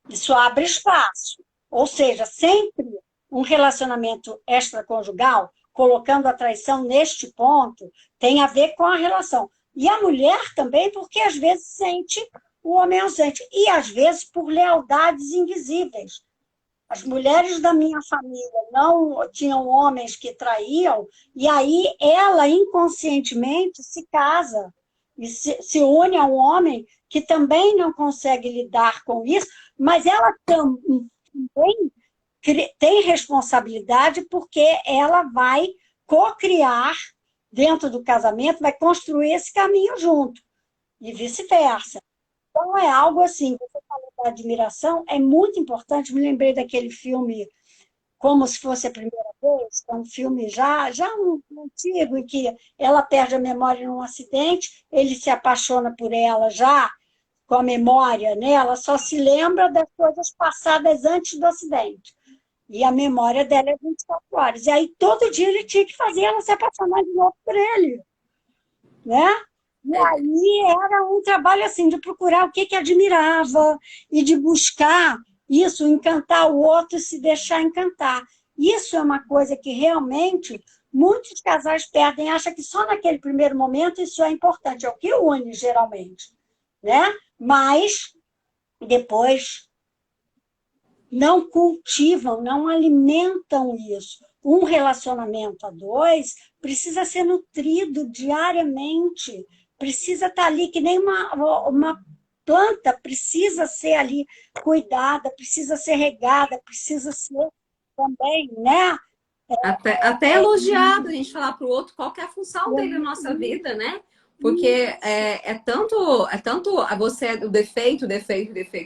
Isso abre espaço. Ou seja, sempre um relacionamento extraconjugal, colocando a traição neste ponto, tem a ver com a relação. E a mulher também, porque às vezes sente o homem ausente. E às vezes por lealdades invisíveis. As mulheres da minha família não tinham homens que traíam, e aí ela inconscientemente se casa e se une a um homem que também não consegue lidar com isso, mas ela também tem responsabilidade porque ela vai co-criar dentro do casamento, vai construir esse caminho junto, e vice-versa. Então, é algo assim, você falou da admiração, é muito importante. Me lembrei daquele filme Como Se Fosse a Primeira Vez, que é um filme já antigo, em que ela perde a memória num acidente, ele se apaixona por ela já com a memória, né? Ela só se lembra das coisas passadas antes do acidente. E a memória dela é 24 horas. E aí, todo dia, ele tinha que fazer ela se apaixonar de novo por ele, né? E aí era um trabalho assim de procurar o que admirava e de buscar isso, encantar o outro e se deixar encantar. Isso é uma coisa que realmente muitos casais perdem, acham que só naquele primeiro momento isso é importante, é o que une geralmente, né? Mas depois não cultivam, não alimentam isso. Um relacionamento a dois precisa ser nutrido diariamente, precisa estar ali que nem uma planta, precisa ser ali cuidada, precisa ser regada, precisa ser também, né? Até elogiado, a gente falar para o outro qual que é a função dele na nossa vida, né? Porque é tanto você o defeito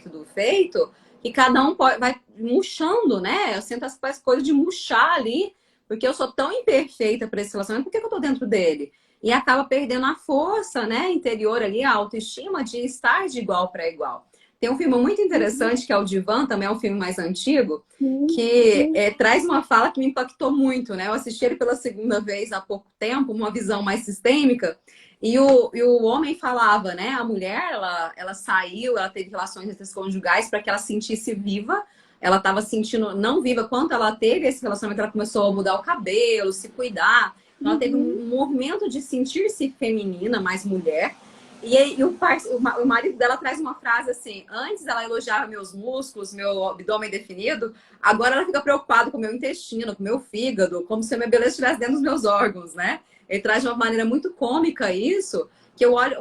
do feito, que cada um vai murchando, né? Eu sinto as coisas de murchar ali, porque eu sou tão imperfeita para esse relacionamento, por que eu tô dentro dele? E acaba perdendo a força, né, interior ali, a autoestima de estar de igual para igual. Tem um filme muito interessante, que é o Divã, também é um filme mais antigo, que traz uma fala que me impactou muito, né? Eu assisti ele pela segunda vez há pouco tempo, uma visão mais sistêmica, e o homem falava, né? A mulher, ela saiu, ela teve relações extraconjugais para que ela se sentisse viva. Ela estava sentindo não viva. Quando ela teve esse relacionamento, ela começou a mudar o cabelo, se cuidar. Então, ela teve um movimento de sentir-se feminina, mais mulher. o marido dela traz uma frase assim: antes ela elogiava meus músculos, meu abdômen definido, agora ela fica preocupada com o meu intestino, com o meu fígado, como se a minha beleza estivesse dentro dos meus órgãos, né? Ele traz de uma maneira muito cômica isso, que eu olho,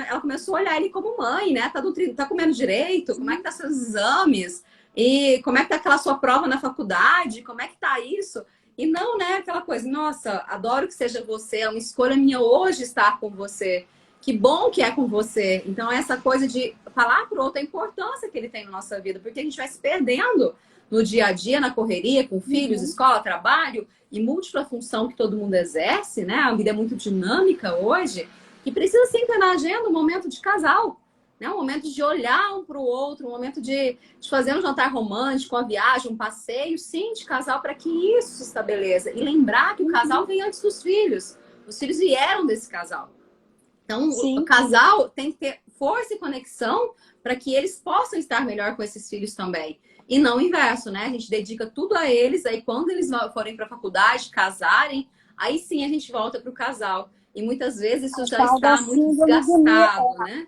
ela começou a olhar ele como mãe, né? Tá comendo direito? Como é que tá seus exames? E como é que tá aquela sua prova na faculdade? Como é que tá isso? E não, né? Aquela coisa, nossa, adoro que seja você, é uma escolha minha hoje estar com você. Que bom que é com você. Então, essa coisa de falar para o outro a importância que ele tem na nossa vida, porque a gente vai se perdendo no dia a dia, na correria, com filhos, escola, trabalho e múltipla função que todo mundo exerce, né? A vida é muito dinâmica hoje, que precisa sim ter na agenda um momento de casal, né? Um momento de olhar um para o outro, um momento de fazer um jantar romântico, uma viagem, um passeio, sim, de casal, para que isso se estabeleça. E lembrar que o casal vem antes dos filhos. Os filhos vieram desse casal. Então, o Sim. casal tem que ter força e conexão para que eles possam estar melhor com esses filhos também. E não o inverso, né? A gente dedica tudo a eles, aí quando eles forem para a faculdade, casarem, aí sim a gente volta para o casal. E muitas vezes isso A já tal da está muito síndrome do ninho, desgastado, né?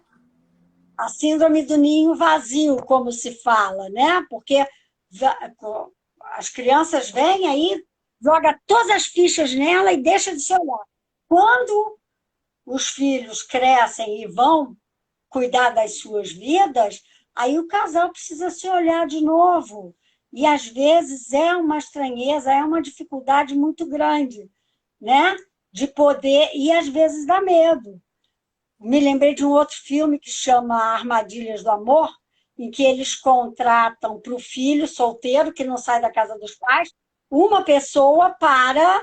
a síndrome do ninho vazio, como se fala, né? Porque as crianças vêm aí, joga todas as fichas nela e deixa de se olhar. Quando os filhos crescem e vão cuidar das suas vidas, aí o casal precisa se olhar de novo. E às vezes é uma estranheza, é uma dificuldade muito grande, né? De poder, e às vezes dá medo. Me lembrei de um outro filme que chama Armadilhas do Amor, em que eles contratam para o filho solteiro, que não sai da casa dos pais, uma pessoa para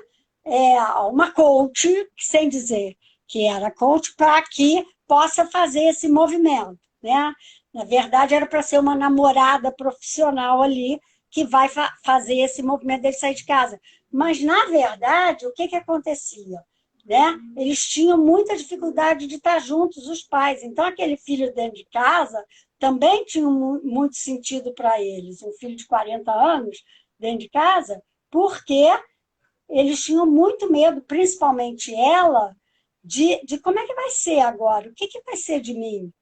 uma coach, sem dizer que era coach, para que possa fazer esse movimento. Né? Na verdade, era para ser uma namorada profissional ali que vai fazer esse movimento dele sair de casa. Mas, na verdade, o que, que acontecia? Né? Eles tinham muita dificuldade de estar juntos, os pais. Então, aquele filho dentro de casa também tinha muito sentido para eles. Um filho de 40 anos dentro de casa, porque eles tinham muito medo, principalmente ela, de como é que vai ser agora? O que, que vai ser de mim?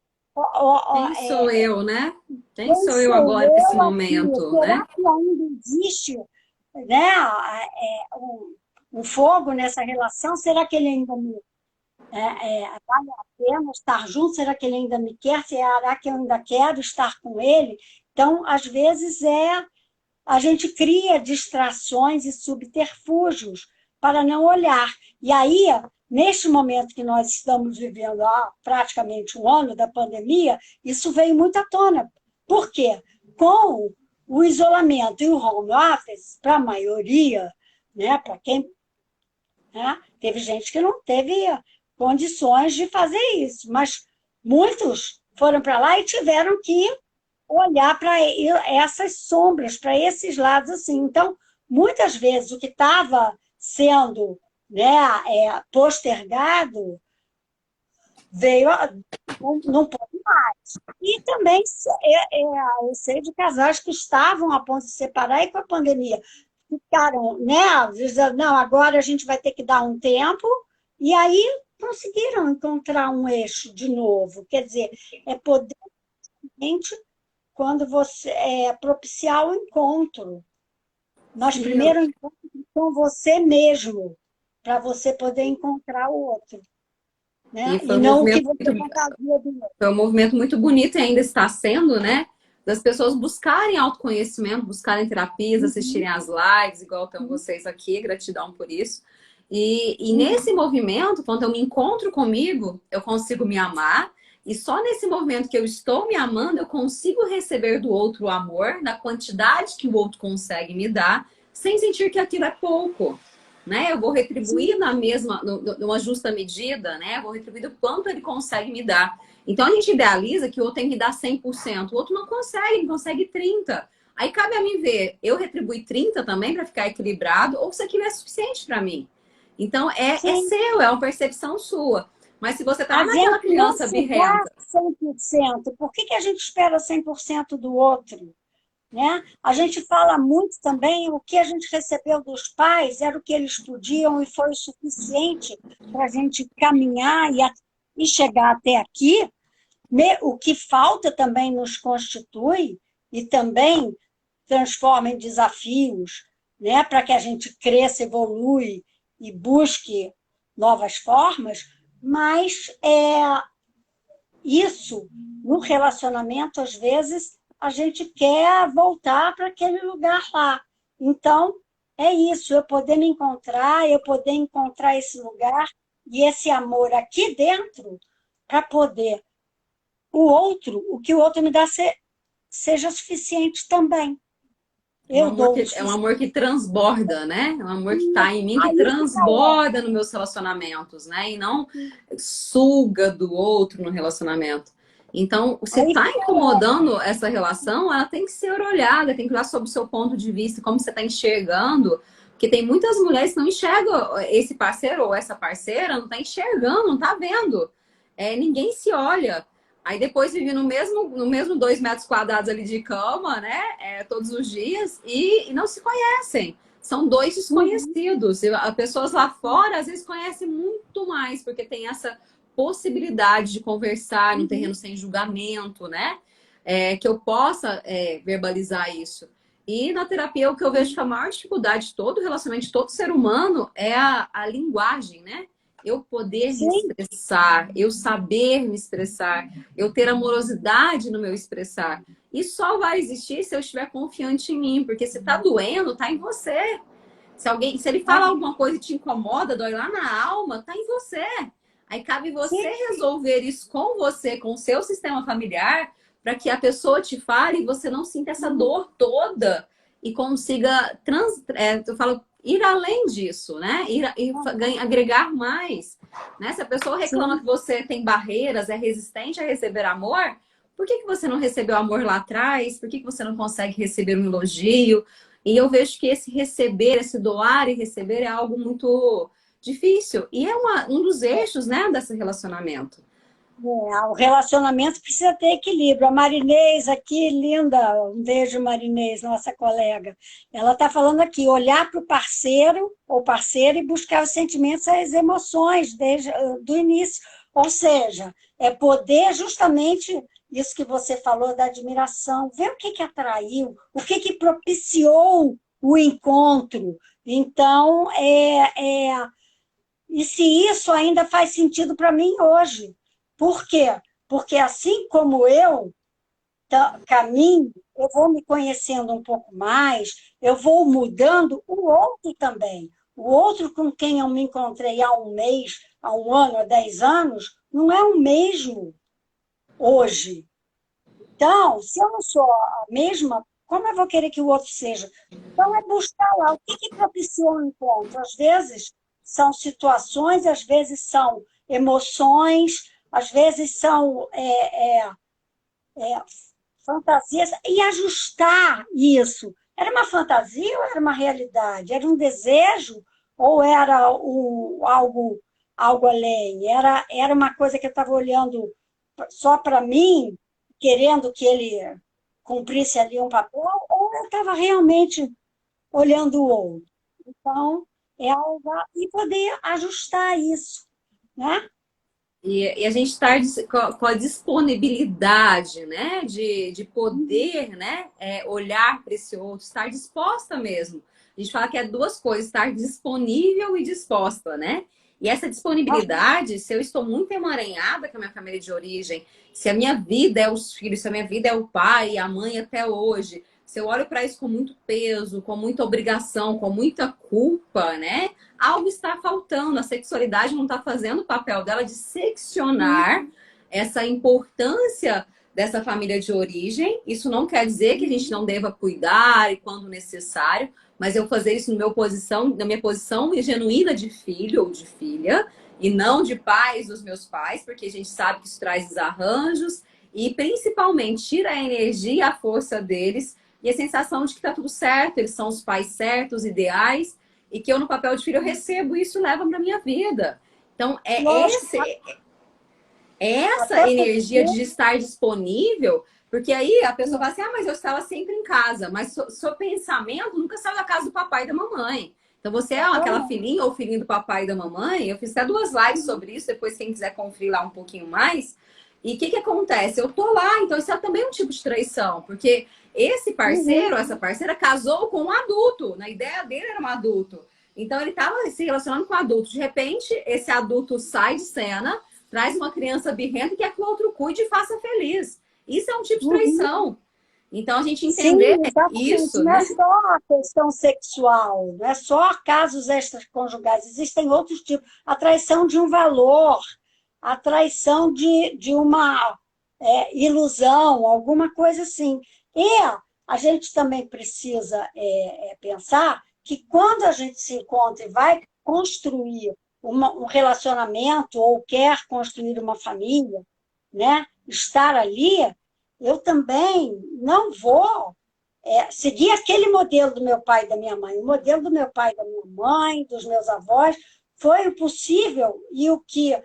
Quem sou eu, né? Quem Quem sou eu sou agora nesse eu aqui? momento, Será né? que ainda existe, né, um fogo nessa relação? Será que ele ainda me vale a pena estar junto? Será que ele ainda me quer? Será que eu ainda quero estar com ele? Então, às vezes, a gente cria distrações e subterfúgios para não olhar. E aí, neste momento que nós estamos vivendo há praticamente um ano da pandemia, isso veio muito à tona. Por quê? Com o isolamento e o home office, para a maioria, né, para quem, né, teve gente que não teve condições de fazer isso, mas muitos foram para lá e tiveram que olhar para essas sombras, para esses lados assim. Então, muitas vezes o que estava sendo, né, postergado veio, não pode mais. E também eu sei de casais que estavam a ponto de separar e com a pandemia ficaram, né, dizendo, não, agora a gente vai ter que dar um tempo, e aí conseguiram encontrar um eixo de novo. Quer dizer, é poder quando você propiciar o encontro. Mas Sim, eu, primeiro encontro com você mesmo, para você poder encontrar o outro, né? e E não o que você fantasia do outro. foi um movimento muito bonito e ainda está sendo, né? Das pessoas buscarem autoconhecimento, buscarem terapias, assistirem às lives, igual estão vocês aqui, gratidão por isso. E nesse movimento, quando eu me encontro comigo, eu consigo me amar. E só nesse movimento que eu estou me amando, eu consigo receber do outro o amor na quantidade que o outro consegue me dar, sem sentir que aquilo é pouco. Né? Eu vou retribuir na mesma, numa justa medida, né? Eu vou retribuir o quanto ele consegue me dar. Então a gente idealiza que o outro tem que dar 100%, o outro não consegue, ele consegue 30%. Aí cabe a mim ver, eu retribuir 30 também para ficar equilibrado, ou se aquilo é suficiente para mim. Então é Sim, seu, é uma percepção sua. Mas se você tá a naquela gente não criança se dá birrenta, 100%. Por que a gente espera 100% do outro? Né? A gente fala muito também, o que a gente recebeu dos pais era o que eles podiam e foi o suficiente para a gente caminhar e chegar até aqui, o que falta também nos constitui e também transforma em desafios, né, para que a gente cresça, evolui e busque novas formas, mas isso, no relacionamento, às vezes, a gente quer voltar para aquele lugar lá. Então, é isso, eu poder me encontrar, eu poder encontrar esse lugar e esse amor aqui dentro para poder o que o outro me dá seja suficiente também. Eu dou o É um suficiente. amor que transborda, né? É um amor que está em mim, que Aí fica transborda nos meus relacionamentos, né? E não suga do outro no relacionamento. Então, se aí está fica incomodando essa relação, ela tem que ser olhada, tem que olhar sob o seu ponto de vista, como você está enxergando. Porque tem muitas mulheres que não enxergam esse parceiro ou essa parceira, não está enxergando, não está vendo. Ninguém se olha. Aí depois vive no mesmo 2 metros quadrados ali de cama, né? Todos os dias, e não se conhecem. São dois desconhecidos. E as pessoas lá fora, às vezes, conhecem muito mais, porque tem essa possibilidade de conversar num terreno sem julgamento, né? Que eu possa verbalizar isso. E na terapia, o que eu vejo que a maior dificuldade de todo relacionamento, de todo ser humano, é a linguagem, né? Eu poder me sim, expressar, eu saber me expressar, eu ter amorosidade no meu expressar. E só vai existir se eu estiver confiante em mim, porque se tá doendo, tá em você. Se ele fala alguma coisa e te incomoda, dói lá na alma, tá em você. Aí cabe você sim, resolver isso com você, com o seu sistema familiar, para que a pessoa te fale e você não sinta essa dor toda e consiga eu falo, ir além disso, né? Agregar mais. Né? Se a pessoa reclama sim. que você tem barreiras, é resistente a receber amor, por que você não recebeu amor lá atrás? Por que você não consegue receber um elogio? E eu vejo que esse receber, esse doar e receber é algo muito difícil. E é um dos eixos, né, desse relacionamento. O relacionamento precisa ter equilíbrio. A Marinês aqui, linda, um beijo, Marinês, nossa colega. Ela está falando aqui, olhar para o parceiro ou parceira e buscar os sentimentos e as emoções desde do início. Ou seja, é poder justamente isso que você falou da admiração, ver o que, que atraiu, o que, que propiciou o encontro. Então, e se isso ainda faz sentido para mim hoje. Por quê? Porque assim como eu caminho, eu vou me conhecendo um pouco mais, eu vou mudando o outro também. O outro com quem eu me encontrei há um mês, há um ano, há 10 anos, não é o mesmo hoje. Então, se eu não sou a mesma, como eu vou querer que o outro seja? Então, é buscar lá o que, que propiciou o encontro. Às vezes são situações, às vezes são emoções, às vezes são fantasias, e ajustar isso. Era uma fantasia ou era uma realidade? Era um desejo ou era algo além? Era uma coisa que eu estava olhando só para mim, querendo que ele cumprisse ali um papel, ou eu estava realmente olhando o outro? Então, e poder ajustar isso, né? E a gente está com a disponibilidade, né, de poder, né, olhar para esse outro, estar disposta mesmo. A gente fala que é duas coisas, estar disponível e disposta, né? E essa disponibilidade, se eu estou muito emaranhada com a minha família de origem, se a minha vida é os filhos, se a minha vida é o pai e a mãe até hoje, se eu olho para isso com muito peso, com muita obrigação, com muita culpa, né? Algo está faltando. A sexualidade não está fazendo o papel dela de seccionar essa importância dessa família de origem. Isso não quer dizer que a gente não deva cuidar e quando necessário, mas eu fazer isso na minha posição genuína de filho ou de filha, e não de pais dos meus pais, porque a gente sabe que isso traz desarranjos e principalmente tira a energia e a força deles e a sensação de que está tudo certo, eles são os pais certos, ideais, e que eu, no papel de filho, eu recebo isso e levo para minha vida. Então, Lógico, essa até energia porque de estar disponível, porque aí a pessoa fala assim, mas eu estava sempre em casa, mas seu pensamento nunca saiu da casa do papai e da mamãe. Então, você é aquela filhinha ou filhinho do papai e da mamãe. Eu fiz até 2 lives sobre isso, depois quem quiser conferir lá um pouquinho mais. E o que acontece? Eu tô lá, então isso é também um tipo de traição, porque esse parceiro, essa parceira casou com um adulto, na ideia dele era um adulto. Então ele estava se relacionando com um adulto. De repente, esse adulto sai de cena, traz uma criança birrenta e quer que o outro cuide e faça feliz. Isso é um tipo de traição. Então a gente entender Sim, exatamente. isso, Não é né? só a questão sexual, não é só casos extraconjugais, existem outros tipos. A traição de um valor, a traição de uma ilusão, alguma coisa assim. E a gente também precisa pensar que quando a gente se encontra e vai construir um relacionamento ou quer construir uma família, né, estar ali, eu também não vou seguir aquele modelo do meu pai e da minha mãe. O modelo do meu pai e da minha mãe, dos meus avós, foi o possível e o que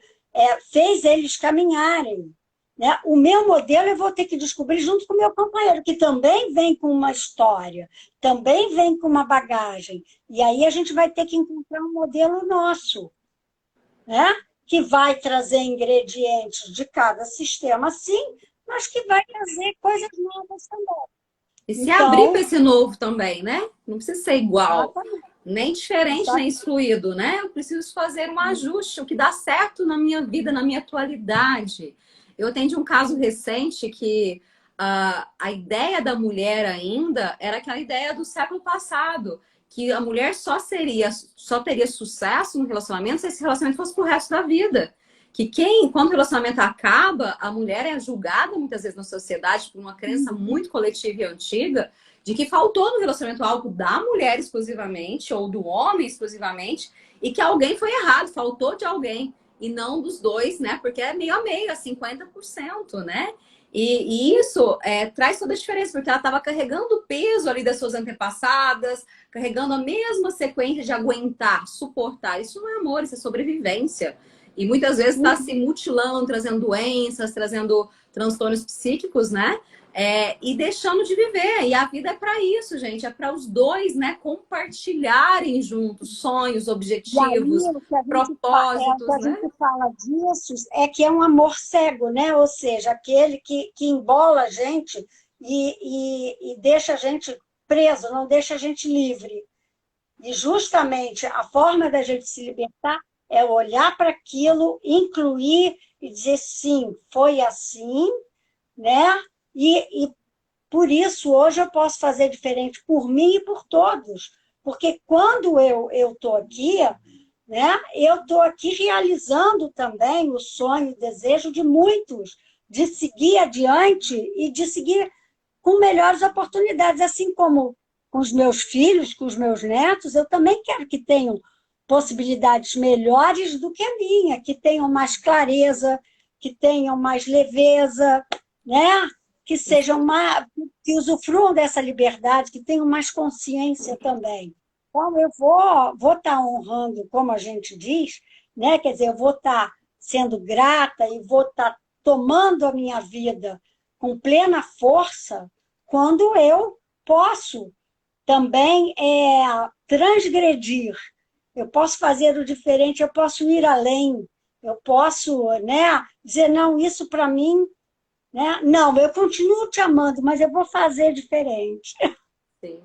fez eles caminharem. Né? O meu modelo eu vou ter que descobrir junto com o meu companheiro, que também vem com uma história, também vem com uma bagagem. E aí a gente vai ter que encontrar um modelo nosso, né? Que vai trazer ingredientes de cada sistema, sim, mas que vai trazer coisas novas também. E se abrir para Então, esse novo também, né? Não precisa ser igual, exatamente, nem diferente, nem exatamente. excluído, né? Eu preciso fazer um ajuste, o que dá certo na minha vida, na minha atualidade. Eu atendi um caso recente que a ideia da mulher ainda era aquela ideia do século passado, que a mulher só teria sucesso no relacionamento se esse relacionamento fosse pro resto da vida. Que quando o relacionamento acaba, a mulher é julgada muitas vezes na sociedade por uma crença muito coletiva e antiga de que faltou no relacionamento algo da mulher exclusivamente ou do homem exclusivamente e que alguém foi errado, faltou de alguém e não dos dois, né? Porque é meio a meio, é 50%, né? E isso traz toda a diferença, porque ela estava carregando o peso ali das suas antepassadas, carregando a mesma sequência de aguentar, suportar. Isso não é amor, isso é sobrevivência. E muitas vezes está se mutilando, trazendo doenças, trazendo transtornos psíquicos, né? E deixando de viver. E a vida é para isso, gente. É para os dois, né? Compartilharem juntos sonhos, E aí, objetivos, o que propósitos, a né? gente fala disso é que é um amor cego, né? Ou seja, aquele que embola a gente e deixa a gente preso, não deixa a gente livre. E justamente a forma da gente se libertar é olhar para aquilo, incluir e dizer sim, foi assim, né? E por isso hoje eu posso fazer diferente por mim e por todos. Porque quando eu estou aqui, né, eu estou aqui realizando também o sonho, o desejo de muitos, de seguir adiante e de seguir com melhores oportunidades, assim como com os meus filhos, com os meus netos, eu também quero que tenham possibilidades melhores do que a minha, que tenham mais clareza, que tenham mais leveza, né? Que sejam mais, que usufruam dessa liberdade, que tenham mais consciência também. Então, eu vou estar honrando, como a gente diz, né? Quer dizer, eu vou estar sendo grata e vou estar tomando a minha vida com plena força quando eu posso também transgredir, eu posso fazer o diferente, eu posso ir além, eu posso, né, dizer, não, isso para mim, né, não, eu continuo te amando, mas eu vou fazer diferente. Sim.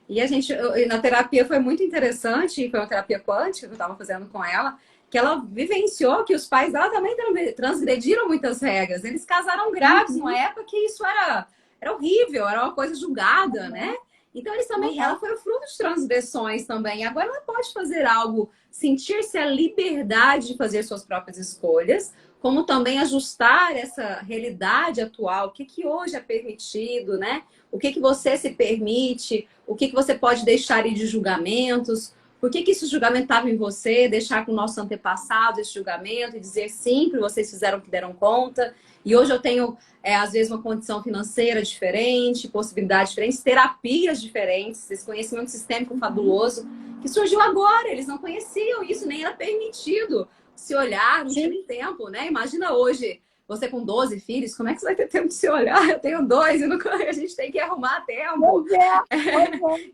E a gente, na terapia foi muito interessante, foi uma terapia quântica que eu estava fazendo com ela, que ela vivenciou que os pais dela também transgrediram muitas regras. Eles casaram grávidos numa época que isso era horrível, era uma coisa julgada, né? Então eles também, ela foi o fruto de transgressões também. Agora ela pode fazer algo, sentir-se a liberdade de fazer suas próprias escolhas, como também ajustar essa realidade atual, o que hoje é permitido, né? O que você se permite, o que você pode deixar ir de julgamentos, por que esse julgamento estava em você, deixar com o nosso antepassado esse julgamento e dizer sim, que vocês fizeram o que deram conta. E hoje eu tenho, às vezes, uma condição financeira diferente, possibilidades diferentes, terapias diferentes, esse conhecimento sistêmico fabuloso, que surgiu agora. Eles não conheciam isso, nem era permitido se olhar, não tinha nem tempo, né? Imagina hoje, você com 12 filhos, como é que você vai ter tempo de se olhar? Eu tenho 2 e a gente tem que arrumar tempo. Pois é.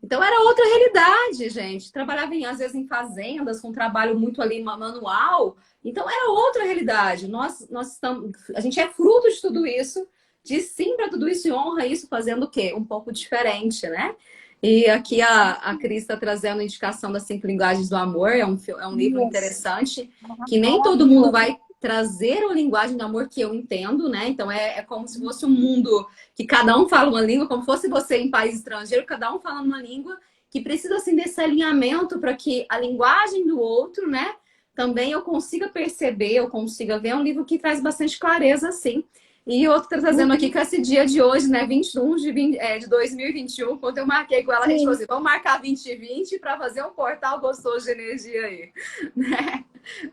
Então era outra realidade, gente. Trabalhava às vezes em fazendas, com um trabalho muito ali manual. Então era outra realidade. Nós estamos, a gente é fruto de tudo isso, de sim para tudo isso e honra isso fazendo o quê? Um pouco diferente, né? E aqui a Cris está trazendo a indicação das 5 linguagens do amor. É um livro Isso. interessante que nem todo mundo Maravilhoso. vai trazer a linguagem do amor que eu entendo, né? Então é como se fosse um mundo que cada um fala uma língua, como fosse você em país estrangeiro, cada um falando uma língua, que precisa assim desse alinhamento para que a linguagem do outro, né, também eu consiga perceber, eu consiga ver. É um livro que traz bastante clareza, assim. E outro que tá trazendo aqui que esse dia de hoje, né, 21 de 2021, quando eu marquei com ela, a gente falou Sim. assim, vamos marcar 2020 para fazer um portal gostoso de energia aí, né?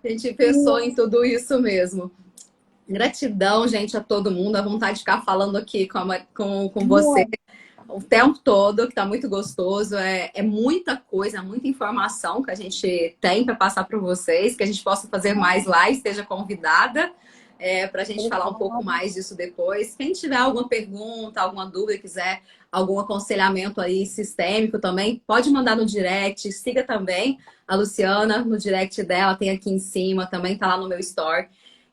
A gente pensou em Isso. tudo isso mesmo. Gratidão, gente, a todo mundo. A vontade de ficar falando aqui com você Muito. o tempo todo, que tá muito gostoso. É muita coisa, muita informação que a gente tem para passar para vocês, que a gente possa fazer mais lives, esteja convidada. Para a gente falar um pouco Obrigada. mais disso depois. Quem tiver alguma pergunta, alguma dúvida, quiser algum aconselhamento aí sistêmico também, pode mandar no direct. Siga também a Luciana no direct dela, tem aqui em cima, também tá lá no meu store.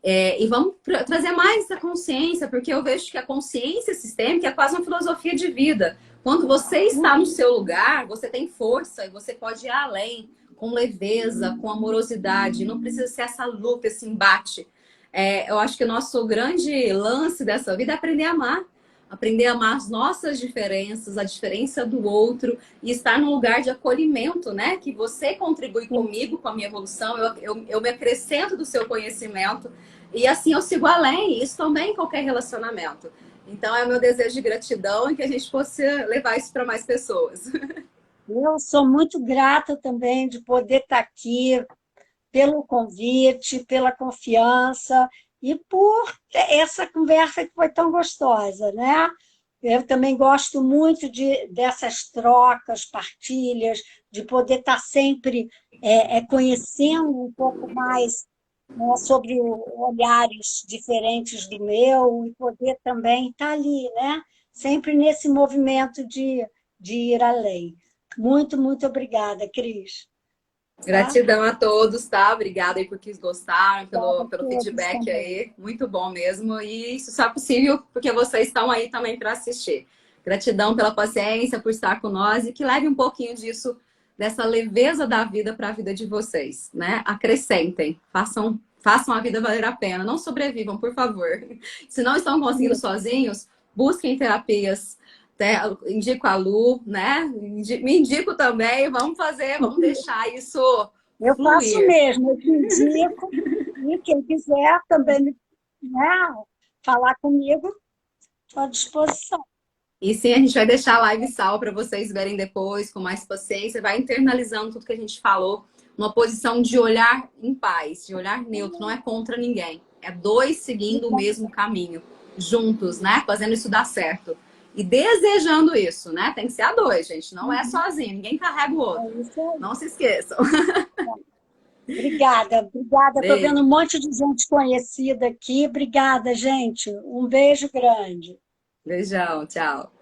E vamos trazer mais essa consciência, porque eu vejo que a consciência sistêmica é quase uma filosofia de vida. Quando você está no seu lugar, você tem força e você pode ir além, com leveza, com amorosidade. Não precisa ser essa luta, esse embate. Eu acho que o nosso grande lance dessa vida é aprender a amar. Aprender a amar as nossas diferenças, a diferença do outro e estar num lugar de acolhimento, né? Que você contribui comigo, com a minha evolução, eu me acrescento do seu conhecimento e assim eu sigo além. Isso também em qualquer relacionamento. Então é o meu desejo de gratidão e que a gente possa levar isso para mais pessoas. Eu sou muito grata também de poder estar aqui, pelo convite, pela confiança e por essa conversa que foi tão gostosa, né? Eu também gosto muito dessas trocas, partilhas, de poder estar sempre conhecendo um pouco mais, né, sobre olhares diferentes do meu e poder também estar ali, né? Sempre nesse movimento de ir além. Muito, muito obrigada, Cris. Tá? Gratidão a todos, tá? Obrigada aí por que gostaram, Obrigada a pelo todos feedback também. aí. Muito bom mesmo. E isso só é possível porque vocês estão aí também para assistir. Gratidão pela paciência, por estar com nós e que leve um pouquinho disso, dessa leveza da vida para a vida de vocês, né? Acrescentem, façam a vida valer a pena. Não sobrevivam, por favor. Se não estão conseguindo sozinhos, busquem terapias. Indico a Lu, né? Me indico também. Vamos deixar isso Eu faço fluir. mesmo, eu te indico, e quem quiser também, né, falar comigo, estou à disposição. E sim, a gente vai deixar a live sal para vocês verem depois, com mais paciência. Vai internalizando tudo que a gente falou, uma posição de olhar em paz, de olhar neutro, não é contra ninguém. É dois seguindo o mesmo caminho, juntos, né? Fazendo isso dar certo. E desejando isso, né? Tem que ser a dois, gente. Não é sozinho, ninguém carrega o É outro. isso aí. Não se esqueçam. Obrigada, obrigada. Estou vendo Beijo. um monte de gente conhecida aqui. Obrigada, gente. Um beijo grande. Beijão, tchau.